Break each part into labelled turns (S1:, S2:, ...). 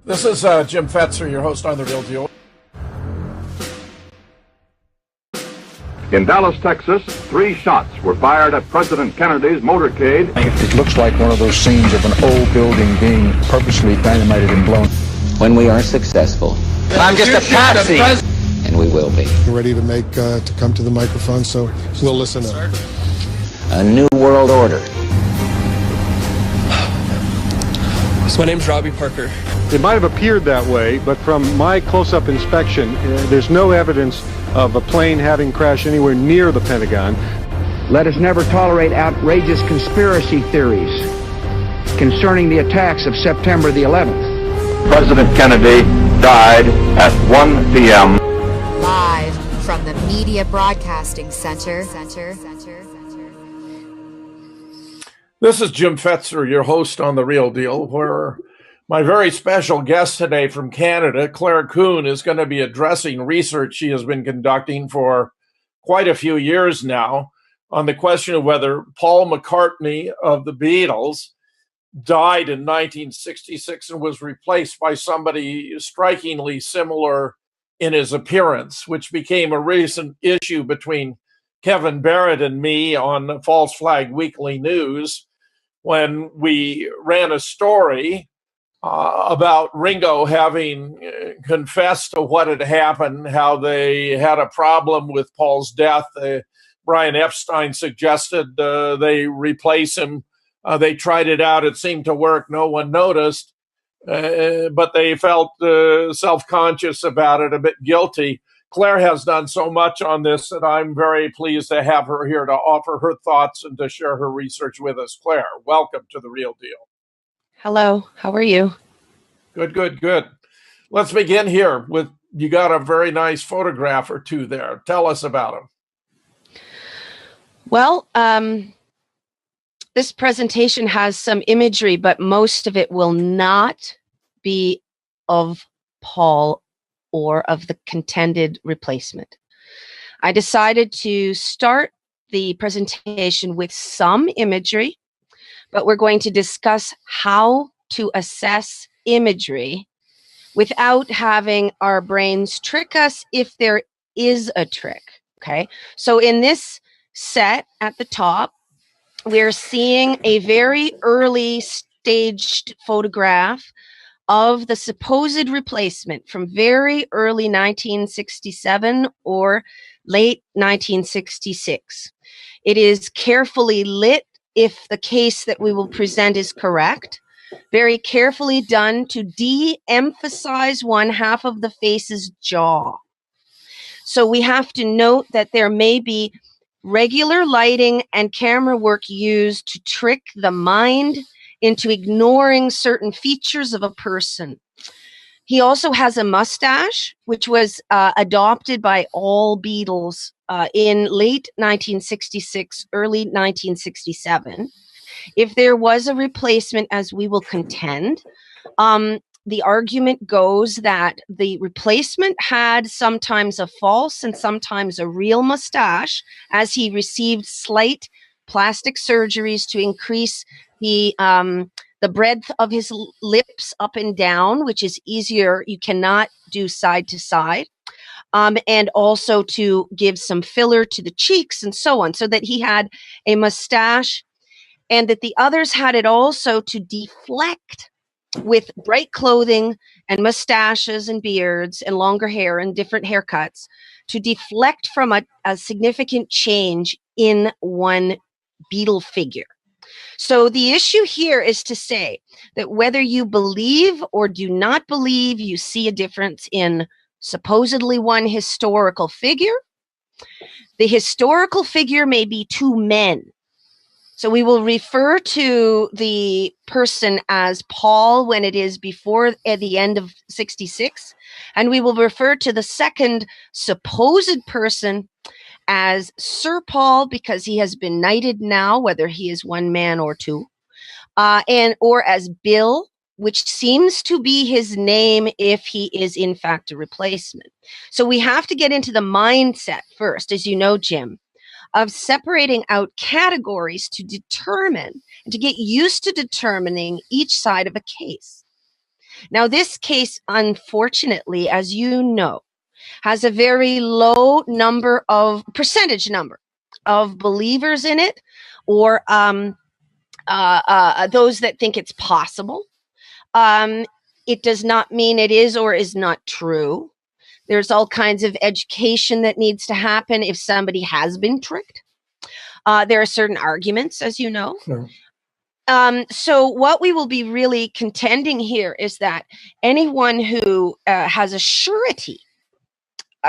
S1: This is Jim Fetzer, your host on The Real Deal.
S2: In Dallas, Texas, 3 shots were fired at President Kennedy's motorcade.
S3: It looks like one of those scenes of an old building being purposely dynamited and blown.
S4: When we are successful,
S5: I'm just a patsy,
S4: and we will be.
S6: We're ready to come to the microphone, so we'll listen up.
S4: A new world order.
S5: So my name's Robbie Parker.
S7: It might have appeared that way, but from my close-up inspection, there's no evidence of a plane having crashed anywhere near the Pentagon.
S8: Let us never tolerate outrageous conspiracy theories concerning the attacks of September the 11th.
S2: President Kennedy died at 1 p.m.
S9: Live from the Media Broadcasting Center.
S1: This is Jim Fetzer, your host on The Real Deal, where my very special guest today from Canada, Clare Kuehn, is going to be addressing research she has been conducting for quite a few years now on the question of whether Paul McCartney of the Beatles died in 1966 and was replaced by somebody strikingly similar in his appearance, which became a recent issue between Kevin Barrett and me on False Flag Weekly News when we ran a story about Ringo having confessed to what had happened, how they had a problem with Paul's death. Brian Epstein suggested they replace him. They tried it out. It seemed to work. No one noticed, but they felt self-conscious about it, a bit guilty. Clare has done so much on this that I'm very pleased to have her here to offer her thoughts and to share her research with us. Clare, welcome to The Real Deal.
S10: Hello, how are you?
S1: Good. Let's begin here with, you got a very nice photograph or two there. Tell us about them.
S10: Well, this presentation has some imagery, but most of it will not be of Paul or of the contended replacement. I decided to start the presentation with some imagery, but we're going to discuss how to assess imagery without having our brains trick us if there is a trick, okay? So in this set at the top, we're seeing a very early staged photograph of the supposed replacement from very early 1967 or late 1966. It is carefully lit if the case that we will present is correct, very carefully done to de-emphasize one half of the face's jaw. So we have to note that there may be regular lighting and camera work used to trick the mind into ignoring certain features of a person. He also has a mustache, which was adopted by all Beatles in late 1966, early 1967. If there was a replacement, as we will contend, the argument goes that the replacement had sometimes a false and sometimes a real mustache, as he received slight plastic surgeries to increase the breadth of his lips up and down, which is easier. You cannot do side to side. And also to give some filler to the cheeks and so on, so that he had a mustache, and that the others had it also to deflect with bright clothing and mustaches and beards and longer hair and different haircuts to deflect from a significant change in one Beatle figure. So the issue here is to say that whether you believe or do not believe you see a difference in supposedly one historical figure, the historical figure may be two men. So we will refer to the person as Paul when it is before at the end of 66, and we will refer to the second supposed person as Sir Paul because he has been knighted now, whether he is one man or two, or as Bill, which seems to be his name if he is in fact a replacement. So we have to get into the mindset first, as you know, Jim, of separating out categories to determine and to get used to determining each side of a case. Now, this case, unfortunately, as you know, has a very low percentage number of believers in it, or those that think it's possible. It does not mean it is or is not true. There's all kinds of education that needs to happen if somebody has been tricked. There are certain arguments, as you know.
S1: Sure.
S10: So what we will be really contending here is that anyone who has a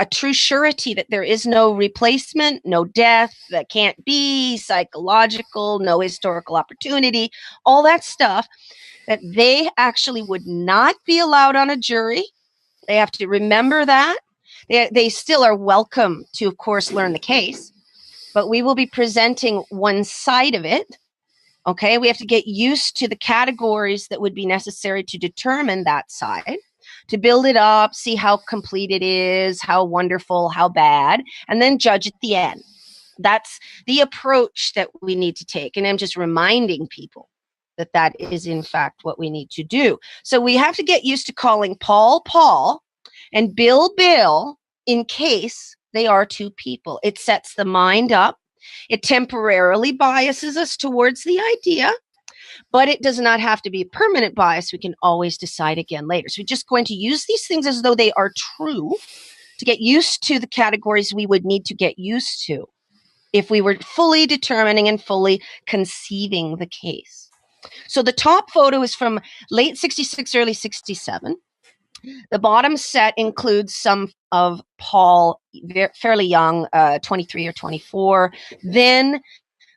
S10: true surety that there is no replacement, no death, that can't be psychological, no historical opportunity, all that stuff, that they actually would not be allowed on a jury. They have to remember that. They still are welcome to, of course, learn the case, but we will be presenting one side of it. Okay, we have to get used to the categories that would be necessary to determine that side, to build it up, see how complete it is, how wonderful, how bad, and then judge at the end. That's the approach that we need to take. And I'm just reminding people that that is, in fact, what we need to do. So we have to get used to calling Paul, Paul, and Bill, Bill, in case they are two people. It sets the mind up. It temporarily biases us towards the idea, but it does not have to be a permanent bias. We can always decide again later. So we're just going to use these things as though they are true to get used to the categories we would need to get used to if we were fully determining and fully conceiving the case. So the top photo is from late 66, early 67. The bottom set includes some of Paul, fairly young, 23 or 24. Then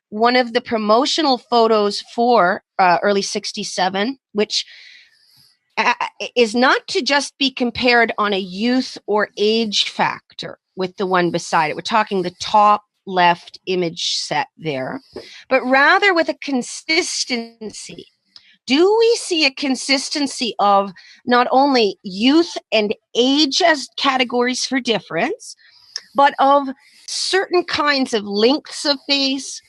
S10: one of the promotional photos for early 67, which is not to just be compared on a youth or age factor with the one beside it. We're talking the top left image set there, but rather with a consistency. Do we see a consistency of not only youth and age as categories for difference, but of certain kinds of lengths of face,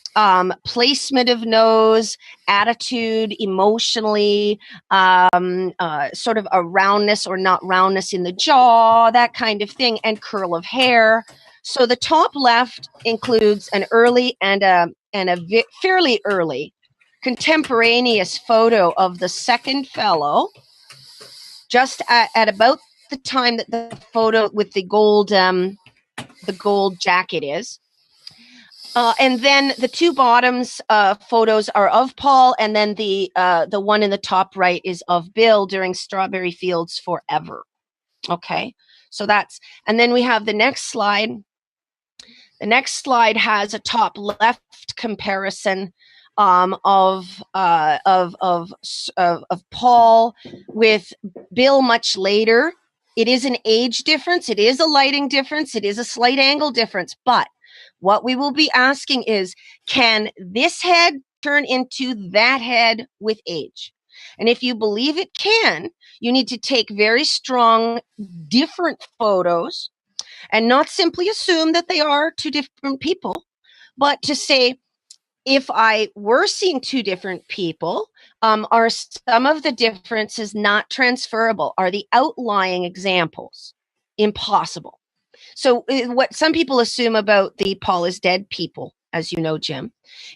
S10: placement of nose, attitude, emotionally, sort of a roundness or not roundness in the jaw, that kind of thing, and curl of hair. So the top left includes an early and a fairly early contemporaneous photo of the second fellow, just at about the time that the photo with the gold jacket is. And then the two bottoms photos are of Paul, and then the one in the top right is of Bill during Strawberry Fields Forever. Okay, so that's, and then we have the next slide. The next slide has a top left comparison of Paul with Bill much later. It is an age difference. It is a lighting difference. It is a slight angle difference. But what we will be asking is, can this head turn into that head with age? And if you believe it can, you need to take very strong, different photos and not simply assume that they are two different people, but to say, if I were seeing two different people, are some of the differences not transferable? Are the outlying examples impossible? So what some people assume about the Paul is dead people, as you know, Jim,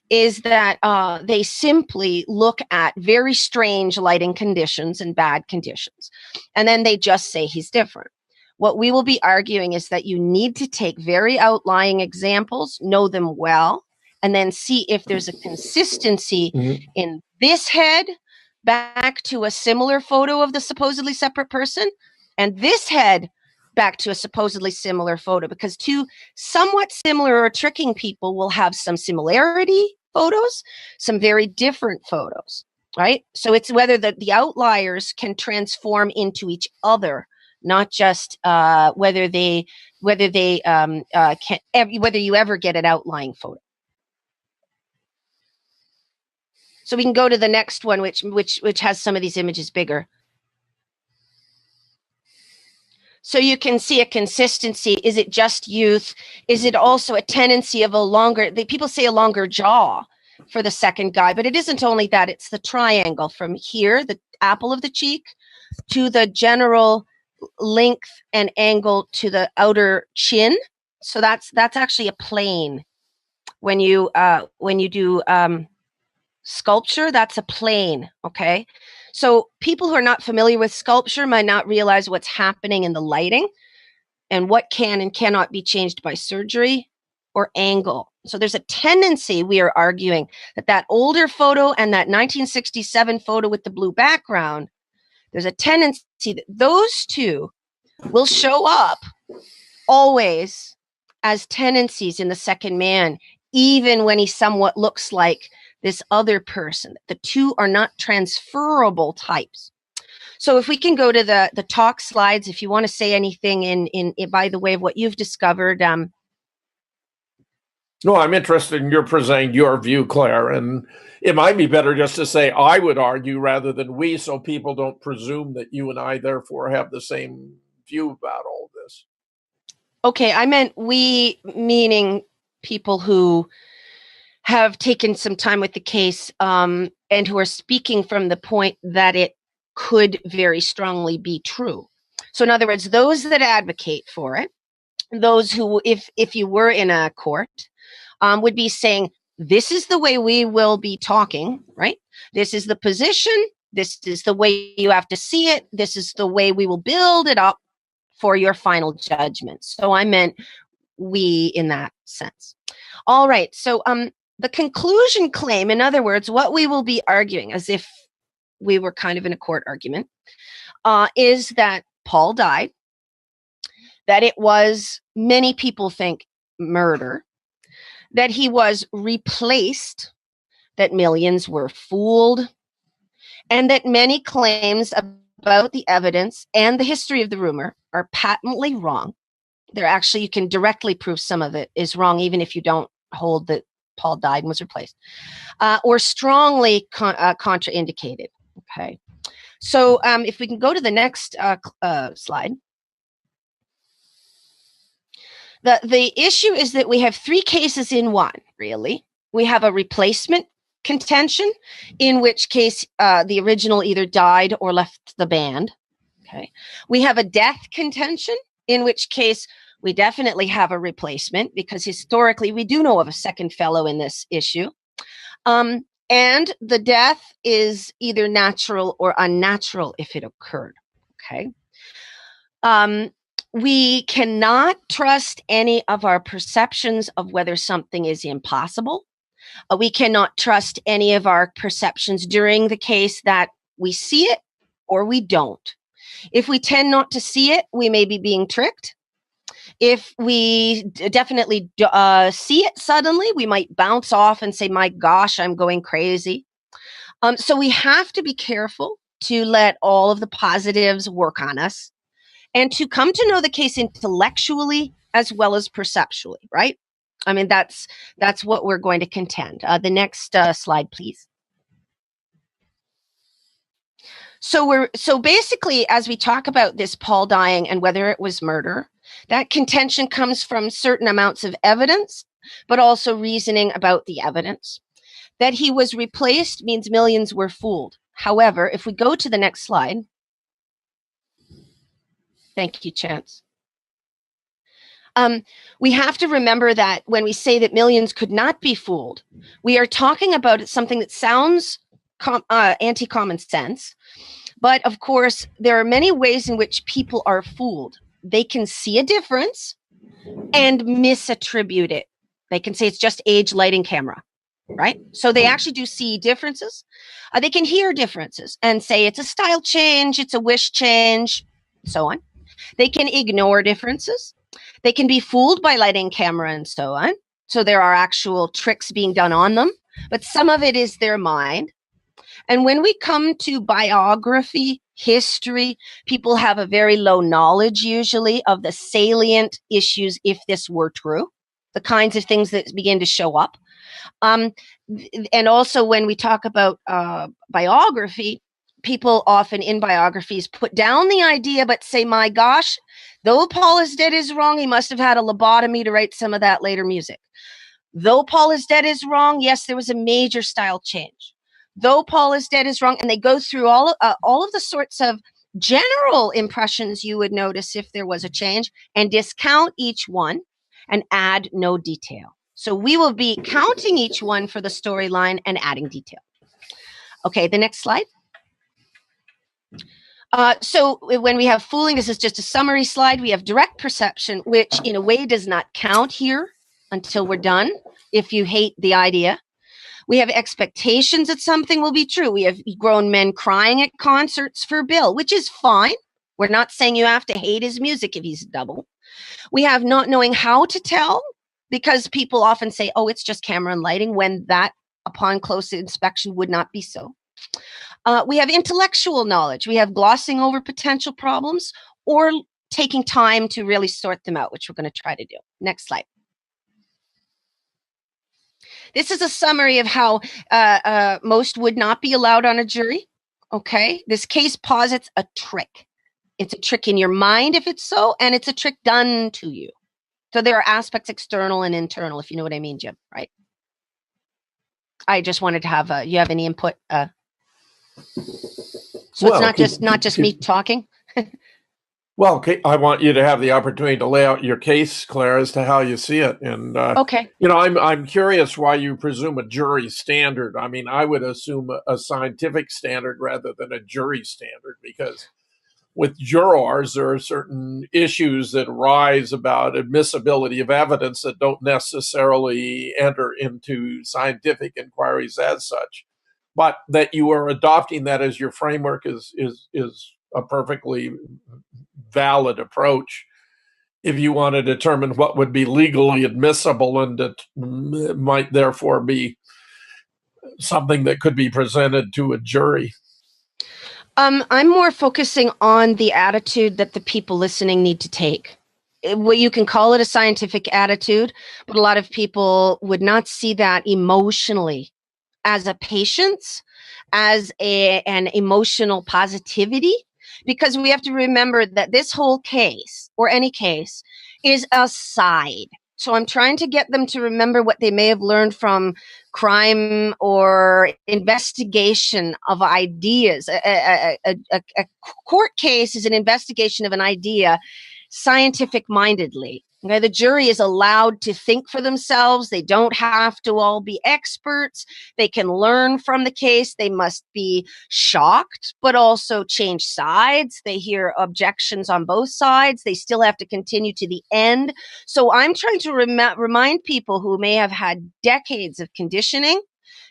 S10: is that they simply look at very strange lighting conditions and bad conditions, and then they just say he's different. What we will be arguing is that you need to take very outlying examples, know them well, and then see if there's a consistency in this head back to a similar photo of the supposedly separate person, and this head back to a supposedly similar photo, because two somewhat similar or tricking people will have some similarity photos, some very different photos, right? So it's whether the outliers can transform into each other, not just whether you ever get an outlying photo. So we can go to the next one, which has some of these images bigger. So you can see a consistency. Is it just youth? Is it also a tendency of people say a longer jaw for the second guy, but it isn't only that. It's the triangle from here, the apple of the cheek, to the general length and angle to the outer chin. So that's actually a plane. When you do sculpture, that's a plane. Okay. So people who are not familiar with sculpture might not realize what's happening in the lighting and what can and cannot be changed by surgery or angle. So there's a tendency, we are arguing, that older photo and that 1967 photo with the blue background, there's a tendency that those two will show up always as tendencies in the second man, even when he somewhat looks like this other person. The two are not transferable types. So if we can go to the talk slides, if you want to say anything in by the way of what you've discovered.
S1: No, I'm interested in your presenting your view, Claire, and it might be better just to say I would argue rather than we, so people don't presume that you and I therefore have the same view about all this.
S10: Okay, I meant we, meaning people who have taken some time with the case and who are speaking from the point that it could very strongly be true. So in other words, those that advocate for it, those who, if you were in a court, would be saying, this is the way we will be talking, right? This is the position. This is the way you have to see it. This is the way we will build it up for your final judgment. So I meant we in that sense. All right. So the conclusion claim, in other words, what we will be arguing, as if we were kind of in a court argument, is that Paul died, that it was, many people think, murder, that he was replaced, that millions were fooled, and that many claims about the evidence and the history of the rumor are patently wrong. They're actually, you can directly prove some of it is wrong, even if you don't hold that Paul died and was replaced, or strongly contraindicated. Okay. So if we can go to the next slide. The issue is that we have three cases in one, really. We have a replacement contention, in which case the original either died or left the band. Okay. We have a death contention, in which case we definitely have a replacement, because historically we do know of a second fellow in this issue. And the death is either natural or unnatural if it occurred. Okay. We cannot trust any of our perceptions of whether something is impossible. We cannot trust any of our perceptions during the case that we see it or we don't. If we tend not to see it, we may be being tricked. If we definitely see it suddenly, we might bounce off and say, my gosh, I'm going crazy. So we have to be careful to let all of the positives work on us, and to come to know the case intellectually as well as perceptually, right? I mean, that's what we're going to contend. The next slide, please. So basically, as we talk about this Paul dying and whether it was murder, that contention comes from certain amounts of evidence, but also reasoning about the evidence. That he was replaced means millions were fooled. However, if we go to the next slide. Thank you, Chance. We have to remember that when we say that millions could not be fooled, we are talking about something that sounds anti-common sense. But of course, there are many ways in which people are fooled. They can see a difference and misattribute it. They can say it's just age, lighting, camera, right? So they actually do see differences. They can hear differences and say it's a style change, it's a wish change, so on. They can ignore differences. They can be fooled by lighting, camera, and so on. So there are actual tricks being done on them, but some of it is their mind. And when we come to biography, history, people have a very low knowledge usually of the salient issues, if this were true, the kinds of things that begin to show up. And also when we talk about biography, people often in biographies put down the idea, but say, my gosh, though Paul is dead is wrong, he must have had a lobotomy to write some of that later music. Though Paul is dead is wrong, yes, there was a major style change. Though Paul is dead is wrong, and they go through all of the sorts of general impressions you would notice if there was a change, and discount each one and add no detail. So we will be counting each one for the storyline and adding detail. Okay, the next slide. So when we have fooling, this is just a summary slide. We have direct perception, which in a way does not count here until we're done if you hate the idea. We have expectations that something will be true. We have grown men crying at concerts for Bill, which is fine. We're not saying you have to hate his music if he's double. We have not knowing how to tell, because people often say, oh, it's just camera and lighting, when that, upon close inspection, would not be so. We have intellectual knowledge. We have glossing over potential problems or taking time to really sort them out, which we're going to try to do. Next slide. This is a summary of how most would not be allowed on a jury. Okay, this case posits a trick. It's a trick in your mind if it's so, and it's a trick done to you. So there are aspects external and internal, if you know what I mean, Jim, right? I just wanted to have, you have any input? So well, it's not just me talking.
S1: Well, I want you to have the opportunity to lay out your case, Claire, as to how you see it. And
S10: okay,
S1: you know, I'm curious why you presume a jury standard. I mean, I would assume a scientific standard rather than a jury standard, because with jurors, there are certain issues that arise about admissibility of evidence that don't necessarily enter into scientific inquiries as such. But that you are adopting that as your framework is a perfectly valid approach if you want to determine what would be legally admissible and that might therefore be something that could be presented to a jury.
S10: I'm more focusing on the attitude that the people listening need to take. Well, you can call it a scientific attitude, but a lot of people would not see that emotionally as a patience, as an emotional positivity, because we have to remember that this whole case, or any case, is a side. So I'm trying to get them to remember what they may have learned from crime or investigation of ideas. A court case is an investigation of an idea scientific-mindedly. Okay, the jury is allowed to think for themselves. They don't have to all be experts. They can learn from the case. They must be shocked, but also change sides. They hear objections on both sides. They still have to continue to the end. So I'm trying to remind people who may have had decades of conditioning,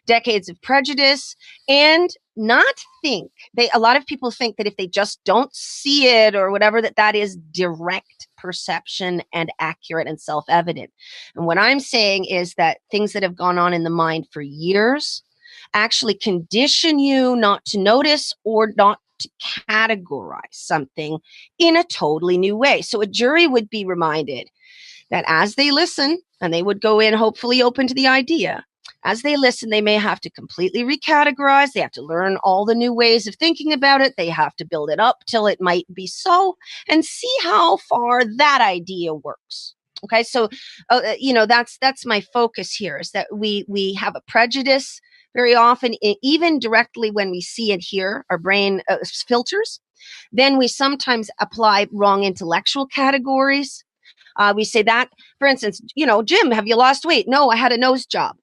S10: decades of prejudice, and not think. A lot of people think that if they just don't see it or whatever, that is direct perception and accurate and self-evident. And what I'm saying is that things that have gone on in the mind for years actually condition you not to notice or not to categorize something in a totally new way. So a jury would be reminded that as they listen, and they would go in hopefully open to the idea, as they listen, they may have to completely recategorize. They have to learn all the new ways of thinking about it. They have to build it up till it might be so, and see how far that idea works. Okay, so you know, that's my focus here, is that we have a prejudice very often, even directly when we see and hear, our brain filters. Then we sometimes apply wrong intellectual categories. We say that, for instance, you know, Jim, have you lost weight? No, I had a nose job.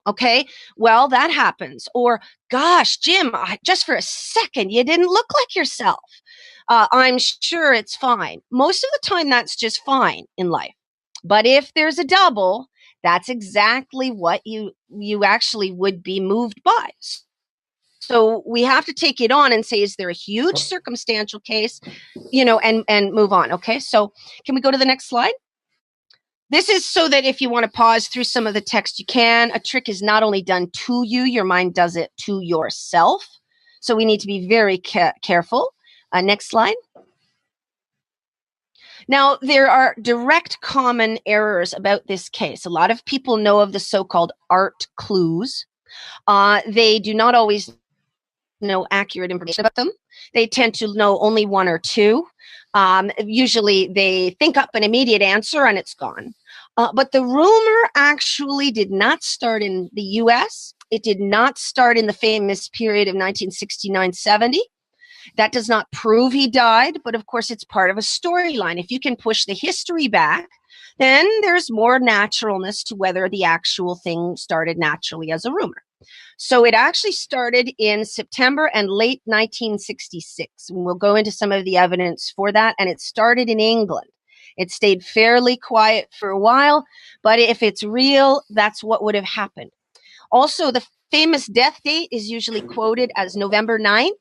S10: Okay, well, that happens. Or, gosh, Jim, just for a second, you didn't look like yourself. I'm sure it's fine. Most of the time, that's just fine in life. But if there's a double, that's exactly what you actually would be moved by. So we have to take it on and say, is there a huge circumstantial case, you know, and move on. Okay, so can we go to the next slide? This is so that if you want to pause through some of the text, you can. A trick is not only done to you, your mind does it to yourself. So we need to be very careful. Next slide. Now, there are direct common errors about this case. A lot of people know of the so-called art clues. They do not always know accurate information about them. They tend to know only one or two. Usually they think up an immediate answer and it's gone. But the rumor actually did not start in the US. It did not start in the famous period of 1969-70. That does not prove he died, but of course it's part of a storyline. If you can push the history back, then there's more naturalness to whether the actual thing started naturally as a rumor. So it actually started in September and late 1966. And we'll go into some of the evidence for that. And it started in England. It stayed fairly quiet for a while, but if it's real, that's what would have happened. Also, the famous death date is usually quoted as November 9th.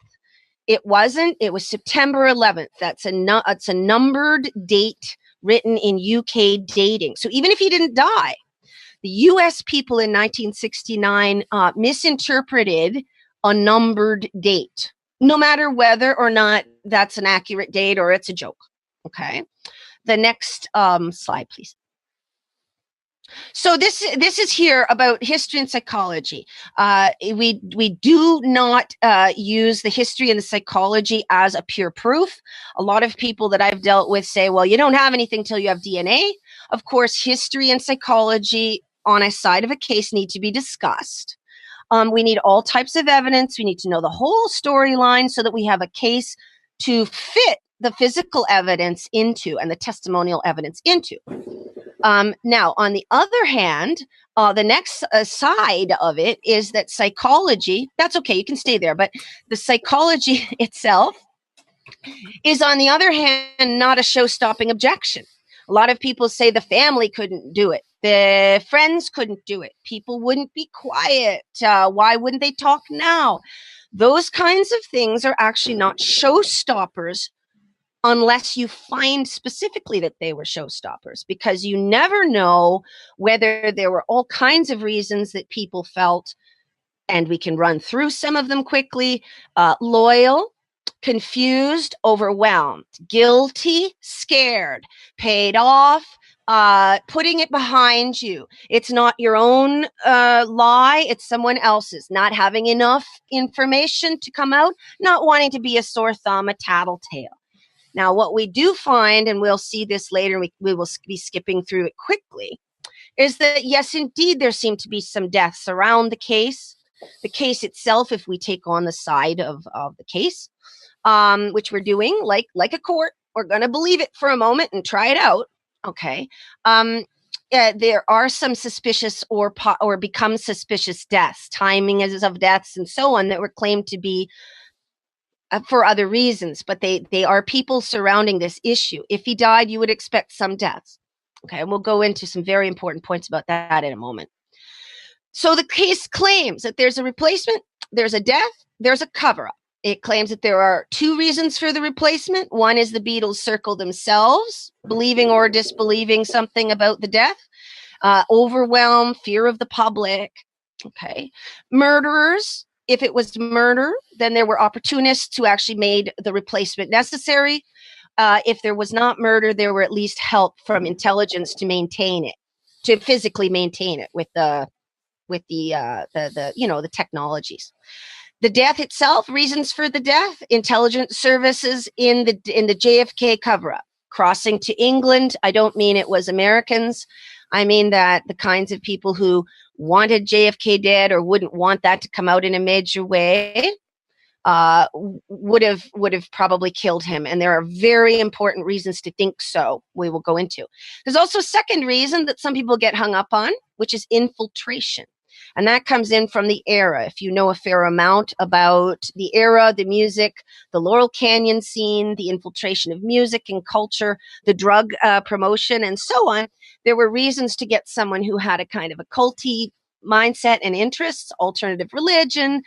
S10: It wasn't. It was September 11th. It's a numbered date written in UK dating. So even if he didn't die, the U.S. people in 1969 misinterpreted a numbered date, no matter whether or not that's an accurate date or it's a joke. Okay. The next slide, please. So this is here about history and psychology. We do not use the history and the psychology as a pure proof. A lot of people that I've dealt with say, well, you don't have anything till you have DNA. Of course, history and psychology on a side of a case need to be discussed. We need all types of evidence. We need to know the whole storyline so that we have a case to fit the physical evidence into and the testimonial evidence into. Now, on the other hand, the next side of it is that psychology, that's okay, you can stay there, but the psychology itself is, on the other hand, not a show-stopping objection. A lot of people say the family couldn't do it. The friends couldn't do it. People wouldn't be quiet. Why wouldn't they talk now? Those kinds of things are actually not showstoppers unless you find specifically that they were showstoppers, because you never know whether there were all kinds of reasons that people felt, and we can run through some of them quickly. Loyal, confused, overwhelmed, guilty, scared, paid off, putting it behind you. It's not your own lie, it's someone else's. Not having enough information to come out, not wanting to be a sore thumb, a tattletale. Now, what we do find, and we'll see this later, we will be skipping through it quickly, is that, yes, indeed, there seem to be some deaths around the case. The case itself, if we take on the side of the case, which we're doing, like a court, we're going to believe it for a moment and try it out. Okay. There are some suspicious or become suspicious deaths, timings of deaths, and so on, that were claimed to be for other reasons, but they are people surrounding this issue. If he died, you would expect some deaths. Okay, and we'll go into some very important points about that in a moment. So the case claims that there's a replacement, there's a death, there's a cover-up. It claims that there are two reasons for the replacement. One is the Beatles circle themselves, believing or disbelieving something about the death, overwhelm, fear of the public. Okay, murderers. If it was murder, then there were opportunists who actually made the replacement necessary. If there was not murder, there were at least help from intelligence to maintain it, to physically maintain it with the technologies. The death itself, reasons for the death, intelligence services in the JFK cover-up. Crossing to England, I don't mean it was Americans. I mean that the kinds of people who wanted JFK dead or wouldn't want that to come out in a major way would have probably killed him. And there are very important reasons to think so. We will go into. There's also a second reason that some people get hung up on, which is infiltration. And that comes in from the era. If you know a fair amount about the era, the music, the Laurel Canyon scene, the infiltration of music and culture, the drug promotion, and so on, there were reasons to get someone who had a kind of a culty mindset and interests, alternative religion,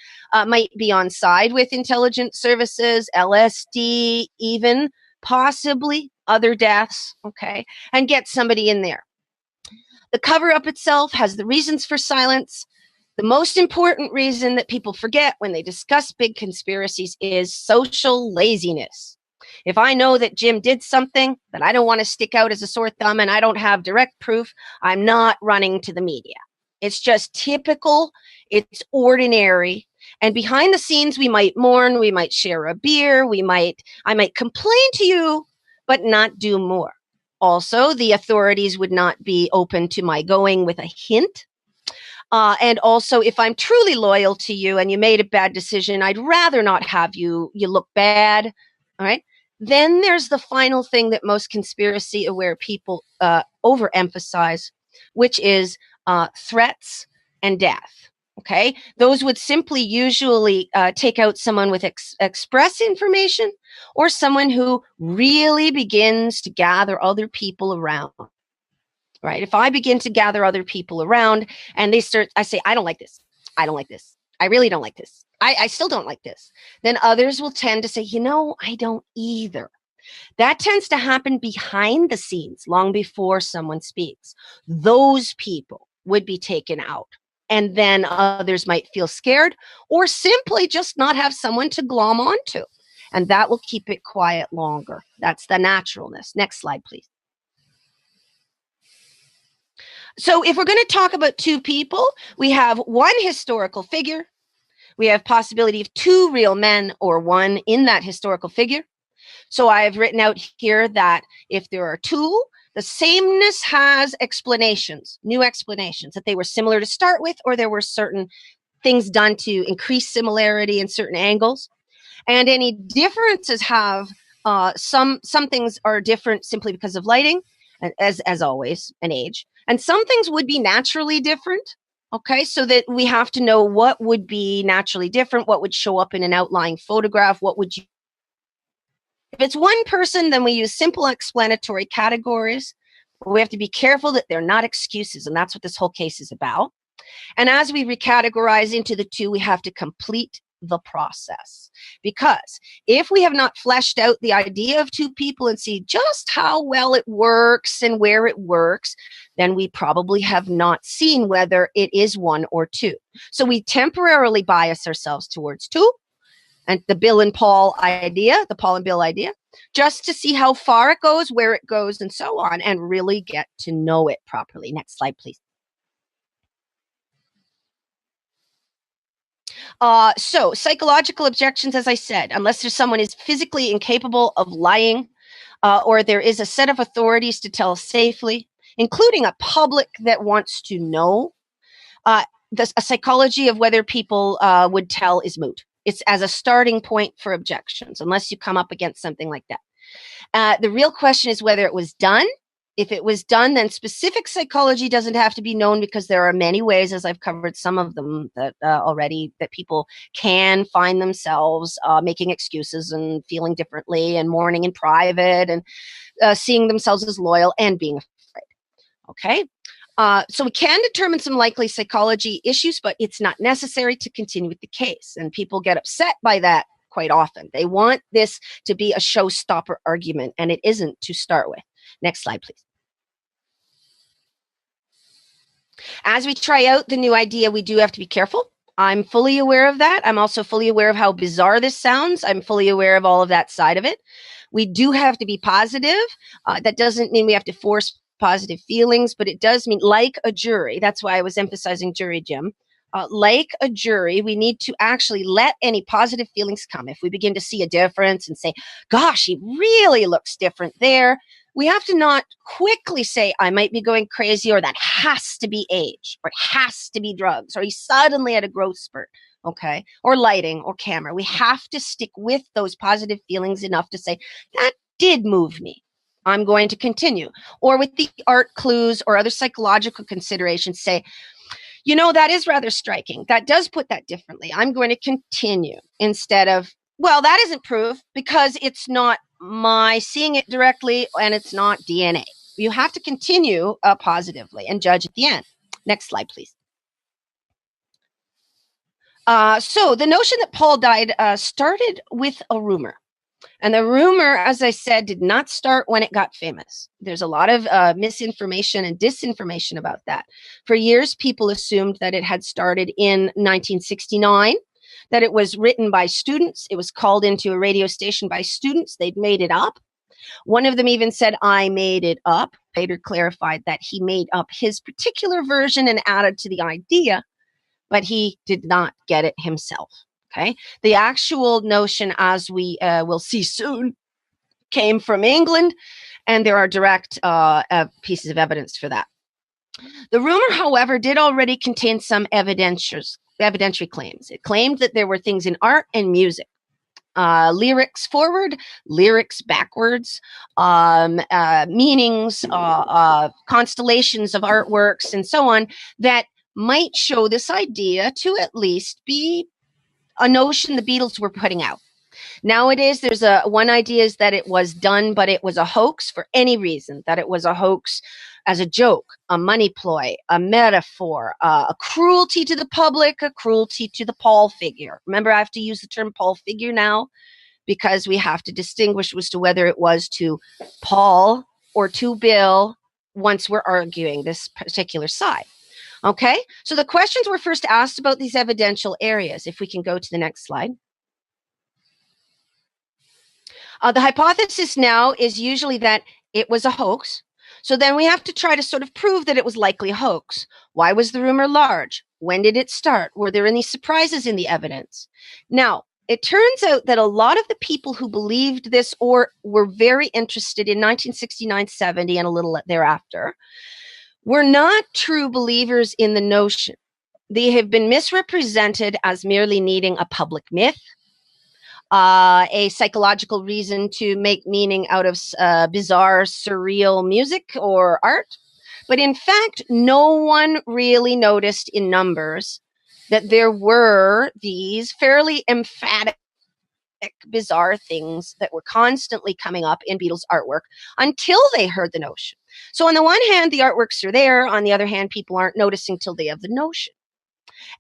S10: might be on side with intelligence services, LSD, even possibly other deaths, okay, and get somebody in there. The cover-up itself has the reasons for silence. The most important reason that people forget when they discuss big conspiracies is social laziness. If I know that Jim did something that I don't want to stick out as a sore thumb and I don't have direct proof, I'm not running to the media. It's just typical. It's ordinary. And behind the scenes, we might mourn, we might share a beer, I might complain to you, but not do more. Also, the authorities would not be open to my going with a hint. And also, if I'm truly loyal to you and you made a bad decision, I'd rather not have you look bad. All right. Then there's the final thing that most conspiracy aware people overemphasize, which is threats and death. Okay. Those would simply usually take out someone with express information or someone who really begins to gather other people around. Right. If I begin to gather other people around and I say, I don't like this. I don't like this. I really don't like this. I still don't like this. Then others will tend to say, I don't either. That tends to happen behind the scenes, long before someone speaks. Those people would be taken out. And then others might feel scared or simply just not have someone to glom onto. And that will keep it quiet longer. That's the naturalness. Next slide, please. So if we're going to talk about two people, we have one historical figure. We have possibility of two real men or one in that historical figure. So I've written out here that if there are two, the sameness has explanations, new explanations, that they were similar to start with, or there were certain things done to increase similarity in certain angles. And any differences have some things are different simply because of lighting, as always, and age. And some things would be naturally different. Okay, so that we have to know what would be naturally different, what would show up in an outlying photograph, what would you. If it's one person, then we use simple explanatory categories. We have to be careful that they're not excuses, and that's what this whole case is about. And as we recategorize into the two, we have to complete the process. Because if we have not fleshed out the idea of two people and see just how well it works and where it works, then we probably have not seen whether it is one or two. So we temporarily bias ourselves towards two, and the Bill and Paul idea, the Paul and Bill idea, just to see how far it goes, where it goes, and so on, and really get to know it properly. Next slide, please. So psychological objections, as I said, unless there's someone is physically incapable of lying, or there is a set of authorities to tell safely, including a public that wants to know, a psychology of whether people would tell is moot. It's as a starting point for objections, unless you come up against something like that. The real question is whether it was done. If it was done, then specific psychology doesn't have to be known, because there are many ways, as I've covered some of them that already, that people can find themselves making excuses and feeling differently and mourning in private and seeing themselves as loyal and being afraid. Okay. So we can determine some likely psychology issues, but it's not necessary to continue with the case. And people get upset by that quite often. They want this to be a showstopper argument, and it isn't to start with. Next slide, please. As we try out the new idea, we do have to be careful. I'm fully aware of that. I'm also fully aware of how bizarre this sounds. I'm fully aware of all of that side of it. We do have to be positive. That doesn't mean we have to force positive feelings, but it does mean, like a jury. That's why I was emphasizing jury, Jim. Like a jury, we need to actually let any positive feelings come. If we begin to see a difference and say, gosh, he really looks different there, we have to not quickly say, I might be going crazy, or that has to be age, or it has to be drugs, or he suddenly had a growth spurt, okay, or lighting or camera. We have to stick with those positive feelings enough to say, that did move me. I'm going to continue. Or with the art clues or other psychological considerations, say, that is rather striking. That does put that differently. I'm going to continue, instead of, well, that isn't proof because it's not my seeing it directly and it's not DNA. You have to continue positively and judge at the end. Next slide, please. So the notion that Paul died started with a rumor. And the rumor, as I said, did not start when it got famous. There's a lot of misinformation and disinformation about that. For years, people assumed that it had started in 1969, that it was written by students. It was called into a radio station by students. They'd made it up. One of them even said, I made it up. Later clarified that he made up his particular version and added to the idea, but he did not get it himself. Okay. The actual notion, as we will see soon, came from England, and there are direct pieces of evidence for that. The rumor, however, did already contain some evidentiary claims. It claimed that there were things in art and music, lyrics forward, lyrics backwards, meanings, constellations of artworks, and so on, that might show this idea to at least be a notion the Beatles were putting out. Nowadays, there's one idea is that it was done, but it was a hoax for any reason, that it was a hoax as a joke, a money ploy, a metaphor, a cruelty to the public, a cruelty to the Paul figure. Remember, I have to use the term Paul figure now because we have to distinguish as to whether it was to Paul or to Bill once we're arguing this particular side. Okay, so the questions were first asked about these evidential areas. If we can go to the next slide. The hypothesis now is usually that it was a hoax. So then we have to try to sort of prove that it was likely a hoax. Why was the rumor large? When did it start? Were there any surprises in the evidence? Now, it turns out that a lot of the people who believed this or were very interested in 1969-70 and a little thereafter were not true believers in the notion. They have been misrepresented as merely needing a public myth, a psychological reason to make meaning out of bizarre, surreal music or art. But in fact, no one really noticed in numbers that there were these fairly emphatic, bizarre things that were constantly coming up in Beatles artwork until they heard the notion. So on the one hand, the artworks are there. On the other hand, people aren't noticing till they have the notion.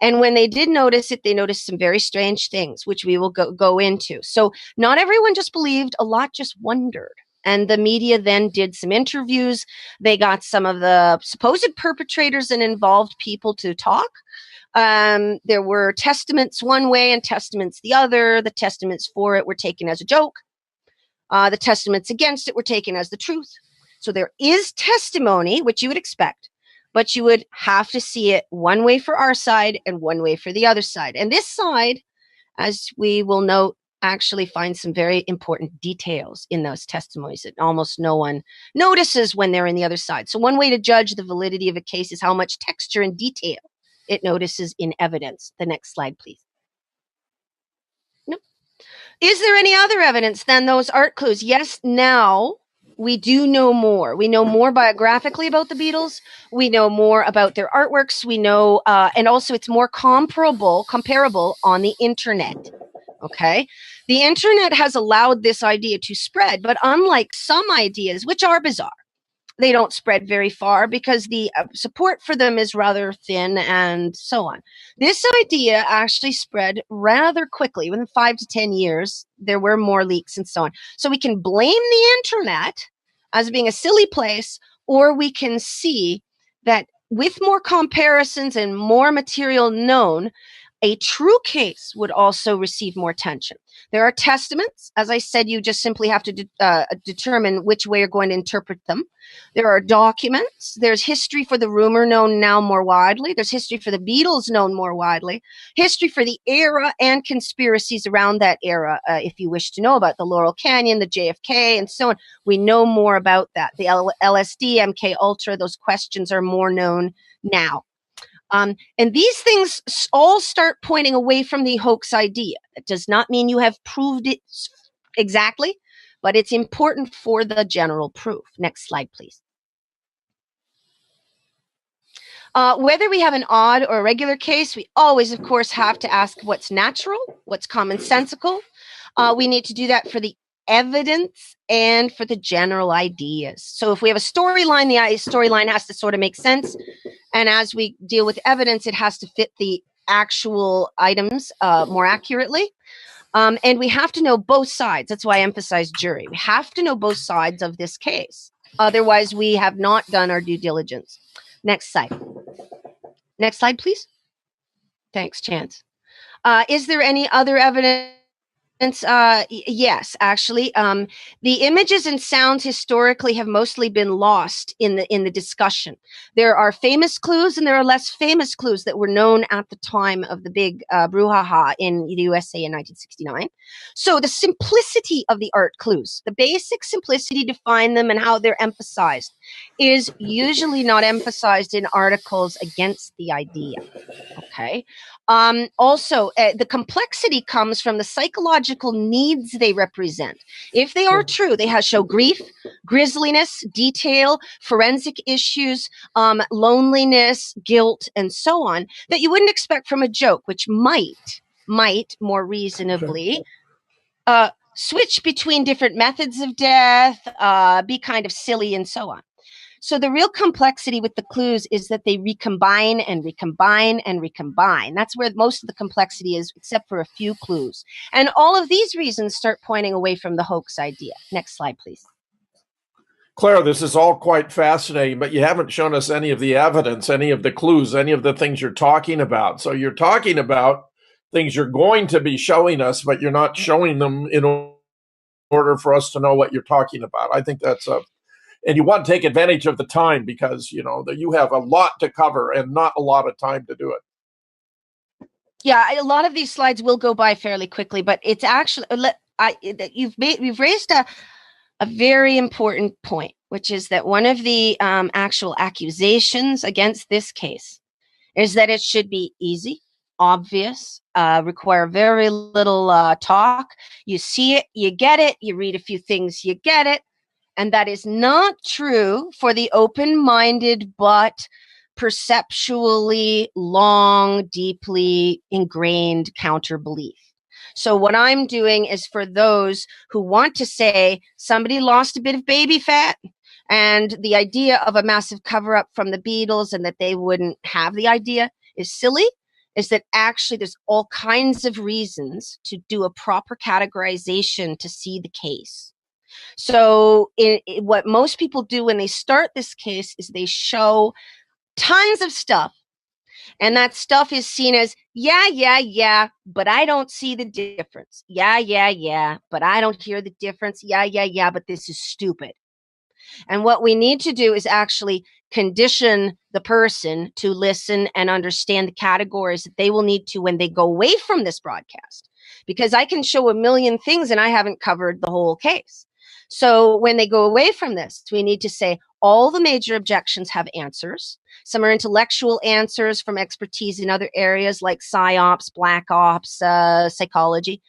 S10: And when they did notice it, they noticed some very strange things, which we will go into. So not everyone just believed, a lot just wondered. And the media then did some interviews. They got some of the supposed perpetrators and involved people to talk. There were testaments one way and testaments the other. The testaments for it were taken as a joke. The testaments against it were taken as the truth. So there is testimony, which you would expect, but you would have to see it one way for our side and one way for the other side. And this side, as we will note, actually finds some very important details in those testimonies that almost no one notices when they're in the other side. So one way to judge the validity of a case is how much texture and detail it notices in evidence. The next slide, please. No. Is there any other evidence than those art clues? Yes, now we do know more. We know more biographically about the Beatles. We know more about their artworks. We know, and also it's more comparable on the internet. Okay. The internet has allowed this idea to spread, but unlike some ideas, which are bizarre, they don't spread very far because the support for them is rather thin and so on. This idea actually spread rather quickly. Within 5 to 10 years, there were more leaks and so on. So we can blame the internet as being a silly place, or we can see that with more comparisons and more material known, a true case would also receive more attention. There are testaments. As I said, you just simply have to determine which way you're going to interpret them. There are documents. There's history for the rumor known now more widely. There's history for the Beatles known more widely. History for the era and conspiracies around that era, if you wish to know about the Laurel Canyon, the JFK, and so on. We know more about that. The LSD, MK Ultra, those questions are more known now. And these things all start pointing away from the hoax idea. That does not mean you have proved it exactly, but it's important for the general proof. Next slide, please. Whether we have an odd or regular case, we always, of course, have to ask what's natural, what's commonsensical. We need to do that for the evidence and for the general ideas. So if we have a storyline, the storyline has to sort of make sense. And as we deal with evidence, it has to fit the actual items more accurately. And we have to know both sides. That's why I emphasize jury. We have to know both sides of this case. Otherwise, we have not done our due diligence. Next slide. Next slide, please. Thanks, Chance. Is there any other evidence Yes, actually, the images and sounds historically have mostly been lost in the discussion. There are famous clues and there are less famous clues that were known at the time of the big brouhaha in the USA in 1969. So the simplicity of the art clues, the basic simplicity to find them and how they're emphasized, is usually not emphasized in articles against the idea. Okay. Also, the complexity comes from the psychological needs they represent. If they are true, they show grief, grisliness, detail, forensic issues, loneliness, guilt, and so on, that you wouldn't expect from a joke, which might more reasonably switch between different methods of death, be kind of silly, and so on. So the real complexity with the clues is that they recombine and recombine and recombine. That's where most of the complexity is, except for a few clues. And all of these reasons start pointing away from the hoax idea. Next slide, please.
S1: Claire, this is all quite fascinating, but you haven't shown us any of the evidence, any of the clues, any of the things you're talking about. So you're talking about things you're going to be showing us, but you're not showing them in order for us to know what you're talking about. I think that's and you want to take advantage of the time because, you know, that you have a lot to cover and not a lot of time to do it.
S10: Yeah, a lot of these slides will go by fairly quickly, but it's actually, you've raised a very important point, which is that one of the actual accusations against this case is that it should be easy, obvious, require very little talk. You see it, you get it, you read a few things, you get it. And that is not true for the open-minded but perceptually long, deeply ingrained counter belief. So what I'm doing is for those who want to say somebody lost a bit of baby fat and the idea of a massive cover-up from the Beatles and that they wouldn't have the idea is silly, is that actually there's all kinds of reasons to do a proper categorization to see the case. So what most people do when they start this case is they show tons of stuff. And that stuff is seen as, yeah, but I don't see the difference. Yeah, but I don't hear the difference. Yeah, but this is stupid. And what we need to do is actually condition the person to listen and understand the categories that they will need to when they go away from this broadcast. Because I can show a million things and I haven't covered the whole case. So when they go away from this, we need to say all the major objections have answers. Some are intellectual answers from expertise in other areas like psyops, black ops, psychology.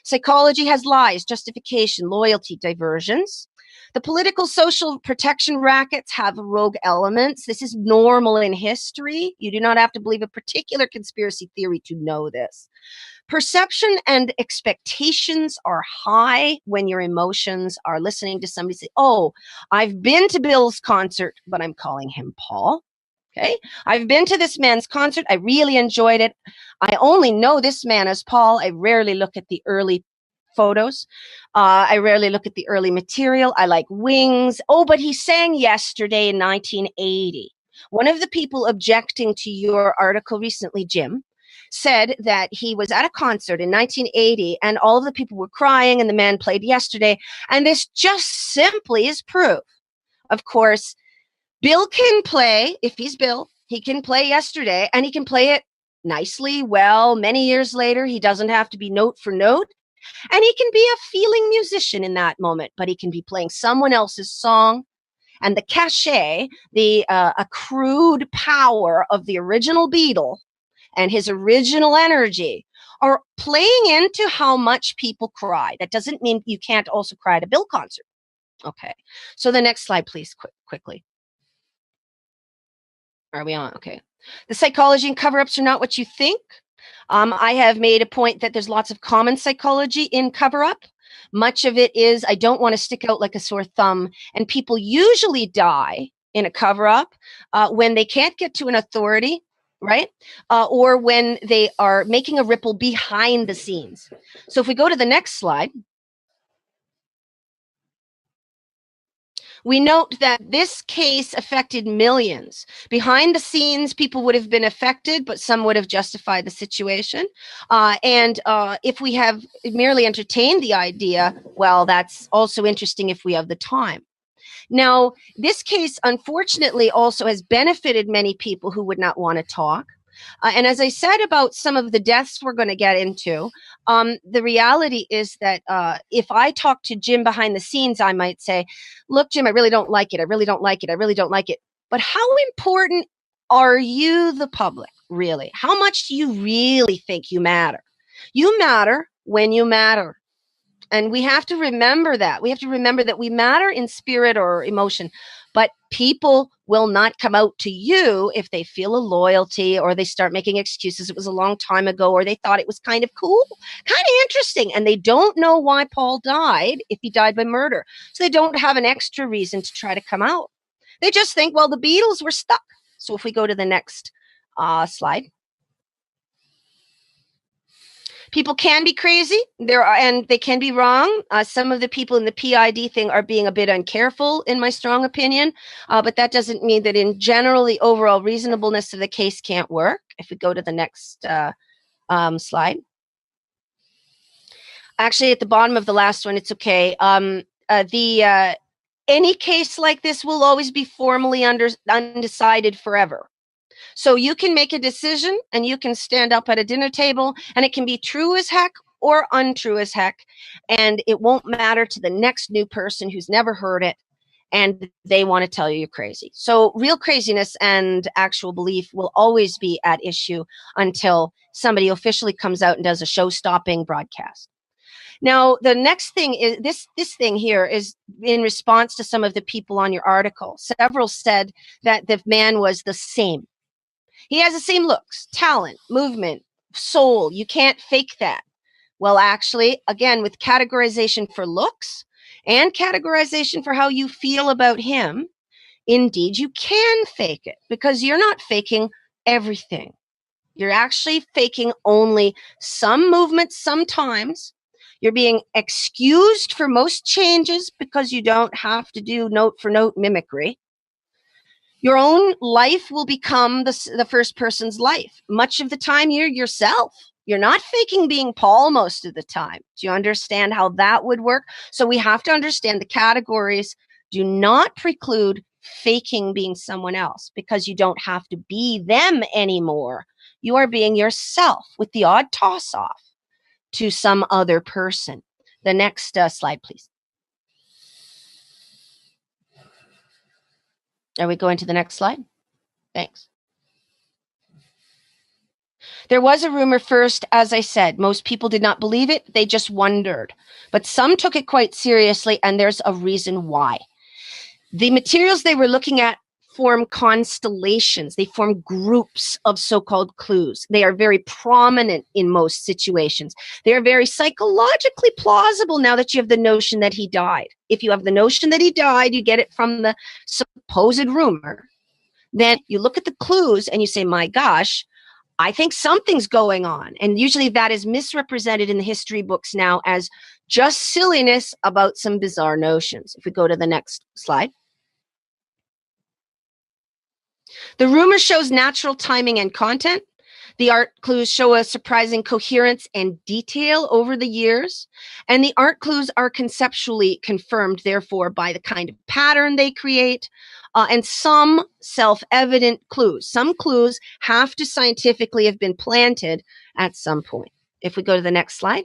S10: Psychology has lies, justification, loyalty, diversions. The political social protection rackets have rogue elements. This is normal in history. You do not have to believe a particular conspiracy theory to know this. Perception and expectations are high when your emotions are listening to somebody say, oh, I've been to Bill's concert, but I'm calling him Paul. Okay. I've been to this man's concert. I really enjoyed it. I only know this man as Paul. I rarely look at the early photos. I rarely look at the early material. I like Wings. Oh, but he sang yesterday in 1980. One of the people objecting to your article recently, Jim, said that he was at a concert in 1980 and all of the people were crying and the man played yesterday. And this just simply is proof. Of course, Bill can play, if he's Bill, he can play yesterday and he can play it nicely, well, many years later. He doesn't have to be note for note. And he can be a feeling musician in that moment, but he can be playing someone else's song. And the cachet, the accrued power of the original Beatle and his original energy are playing into how much people cry. That doesn't mean you can't also cry at a Bill concert. Okay. So the next slide, please, quickly. Are we on? Okay. The psychology and cover-ups are not what you think. I have made a point that there's lots of common psychology in cover-up. Much of it is, I don't want to stick out like a sore thumb. And people usually die in a cover-up when they can't get to an authority, right? Or when they are making a ripple behind the scenes. So if we go to the next slide, We note that this case affected millions. Behind the scenes, people would have been affected, but some would have justified the situation. And if we have merely entertained the idea, well, that's also interesting if we have the time. Now, this case, unfortunately, also has benefited many people who would not want to talk. And as I said about some of the deaths we're going to get into, the reality is that if I talk to Jim behind the scenes, I might say, look, Jim, I really don't like it. I really don't like it. I really don't like it. But how important are you, the public, really? How much do you really think you matter? You matter when you matter. And we have to remember that. We have to remember that we matter in spirit or emotion, but people will not come out to you if they feel a loyalty or they start making excuses. It was a long time ago, or they thought it was kind of cool, kind of interesting. And they don't know why Paul died if he died by murder. So they don't have an extra reason to try to come out. They just think, well, the Beatles were stuck. So if we go to the next slide. People can be crazy. And they can be wrong. Some of the people in the PID thing are being a bit uncareful, in my strong opinion. But that doesn't mean that in general, the overall reasonableness of the case can't work. If we go to the next slide. Actually, at the bottom of the last one, it's okay. Any case like this will always be formally undecided forever. So you can make a decision and you can stand up at a dinner table and it can be true as heck or untrue as heck. And it won't matter to the next new person who's never heard it. And they want to tell you you're crazy. So real craziness and actual belief will always be at issue until somebody officially comes out and does a show-stopping broadcast. Now, the next thing is this thing here is in response to some of the people on your article. Several said that the man was the same. He has the same looks, talent, movement, soul. You can't fake that. Well, actually, again, with categorization for looks and categorization for how you feel about him, indeed, you can fake it because you're not faking everything. You're actually faking only some movements sometimes. You're being excused for most changes because you don't have to do note-for-note mimicry. Your own life will become the first person's life. Much of the time, you're yourself. You're not faking being Paul most of the time. Do you understand how that would work? So we have to understand the categories do not preclude faking being someone else because you don't have to be them anymore. You are being yourself with the odd toss-off to some other person. The next slide, please. Are we going to the next slide? Thanks. There was a rumor first, as I said. Most people did not believe it. They just wondered. But some took it quite seriously, and there's a reason why. The materials they were looking at form constellations. They form groups of so-called clues. They are very prominent in most situations. They are very psychologically plausible now that you have the notion that he died. If you have the notion that he died, you get it from the supposed rumor. Then you look at the clues and you say, my gosh, I think something's going on. And usually that is misrepresented in the history books now as just silliness about some bizarre notions. If we go to the next slide. The rumor shows natural timing and content. The art clues show a surprising coherence and detail over the years. And the art clues are conceptually confirmed, therefore, by the kind of pattern they create. And some self-evident clues. Some clues have to scientifically have been planted at some point. If we go to the next slide.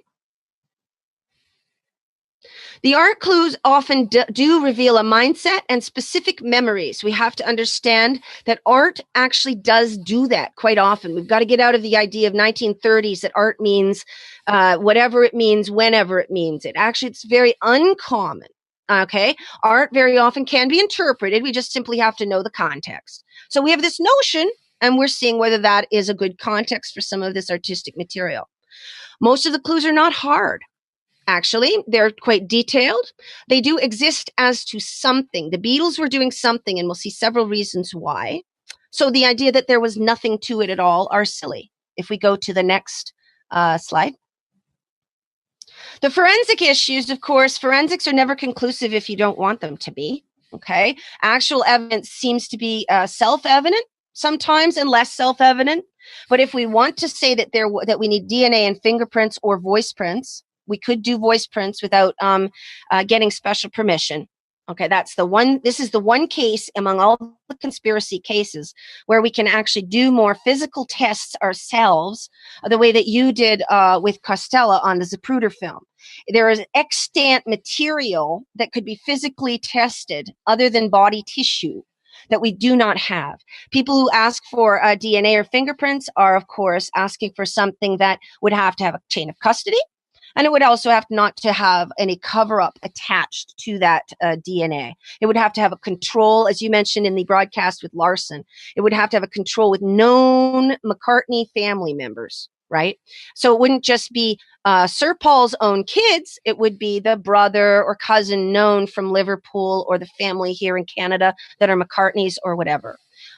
S10: The art clues often do reveal a mindset and specific memories. We have to understand that art actually does do that quite often. We've got to get out of the idea of 1930s that art means whatever it means, whenever it means it. Actually, it's very uncommon. Okay, art very often can be interpreted. We just simply have to know the context. So we have this notion, and we're seeing whether that is a good context for some of this artistic material. Most of the clues are not hard. Actually, they're quite detailed. They do exist as to something. The Beatles were doing something, and we'll see several reasons why. So the idea that there was nothing to it at all are silly. If we go to the next slide. The forensic issues, of course, forensics are never conclusive if you don't want them to be. Okay. Actual evidence seems to be self-evident sometimes and less self-evident. But if we want to say that that we need DNA and fingerprints or voice prints, we could do voice prints without getting special permission. Okay, that's the one. This is the one case among all the conspiracy cases where we can actually do more physical tests ourselves, the way that you did with Costello on the Zapruder film. There is extant material that could be physically tested other than body tissue that we do not have. People who ask for DNA or fingerprints are, of course, asking for something that would have to have a chain of custody. And it would also have not to have any cover-up attached to that DNA. It would have to have a control, as you mentioned in the broadcast with Larson. It would have to have a control with known McCartney family members, right? So it wouldn't just be Sir Paul's own kids. It would be the brother or cousin known from Liverpool or the family here in Canada that are McCartneys or whatever,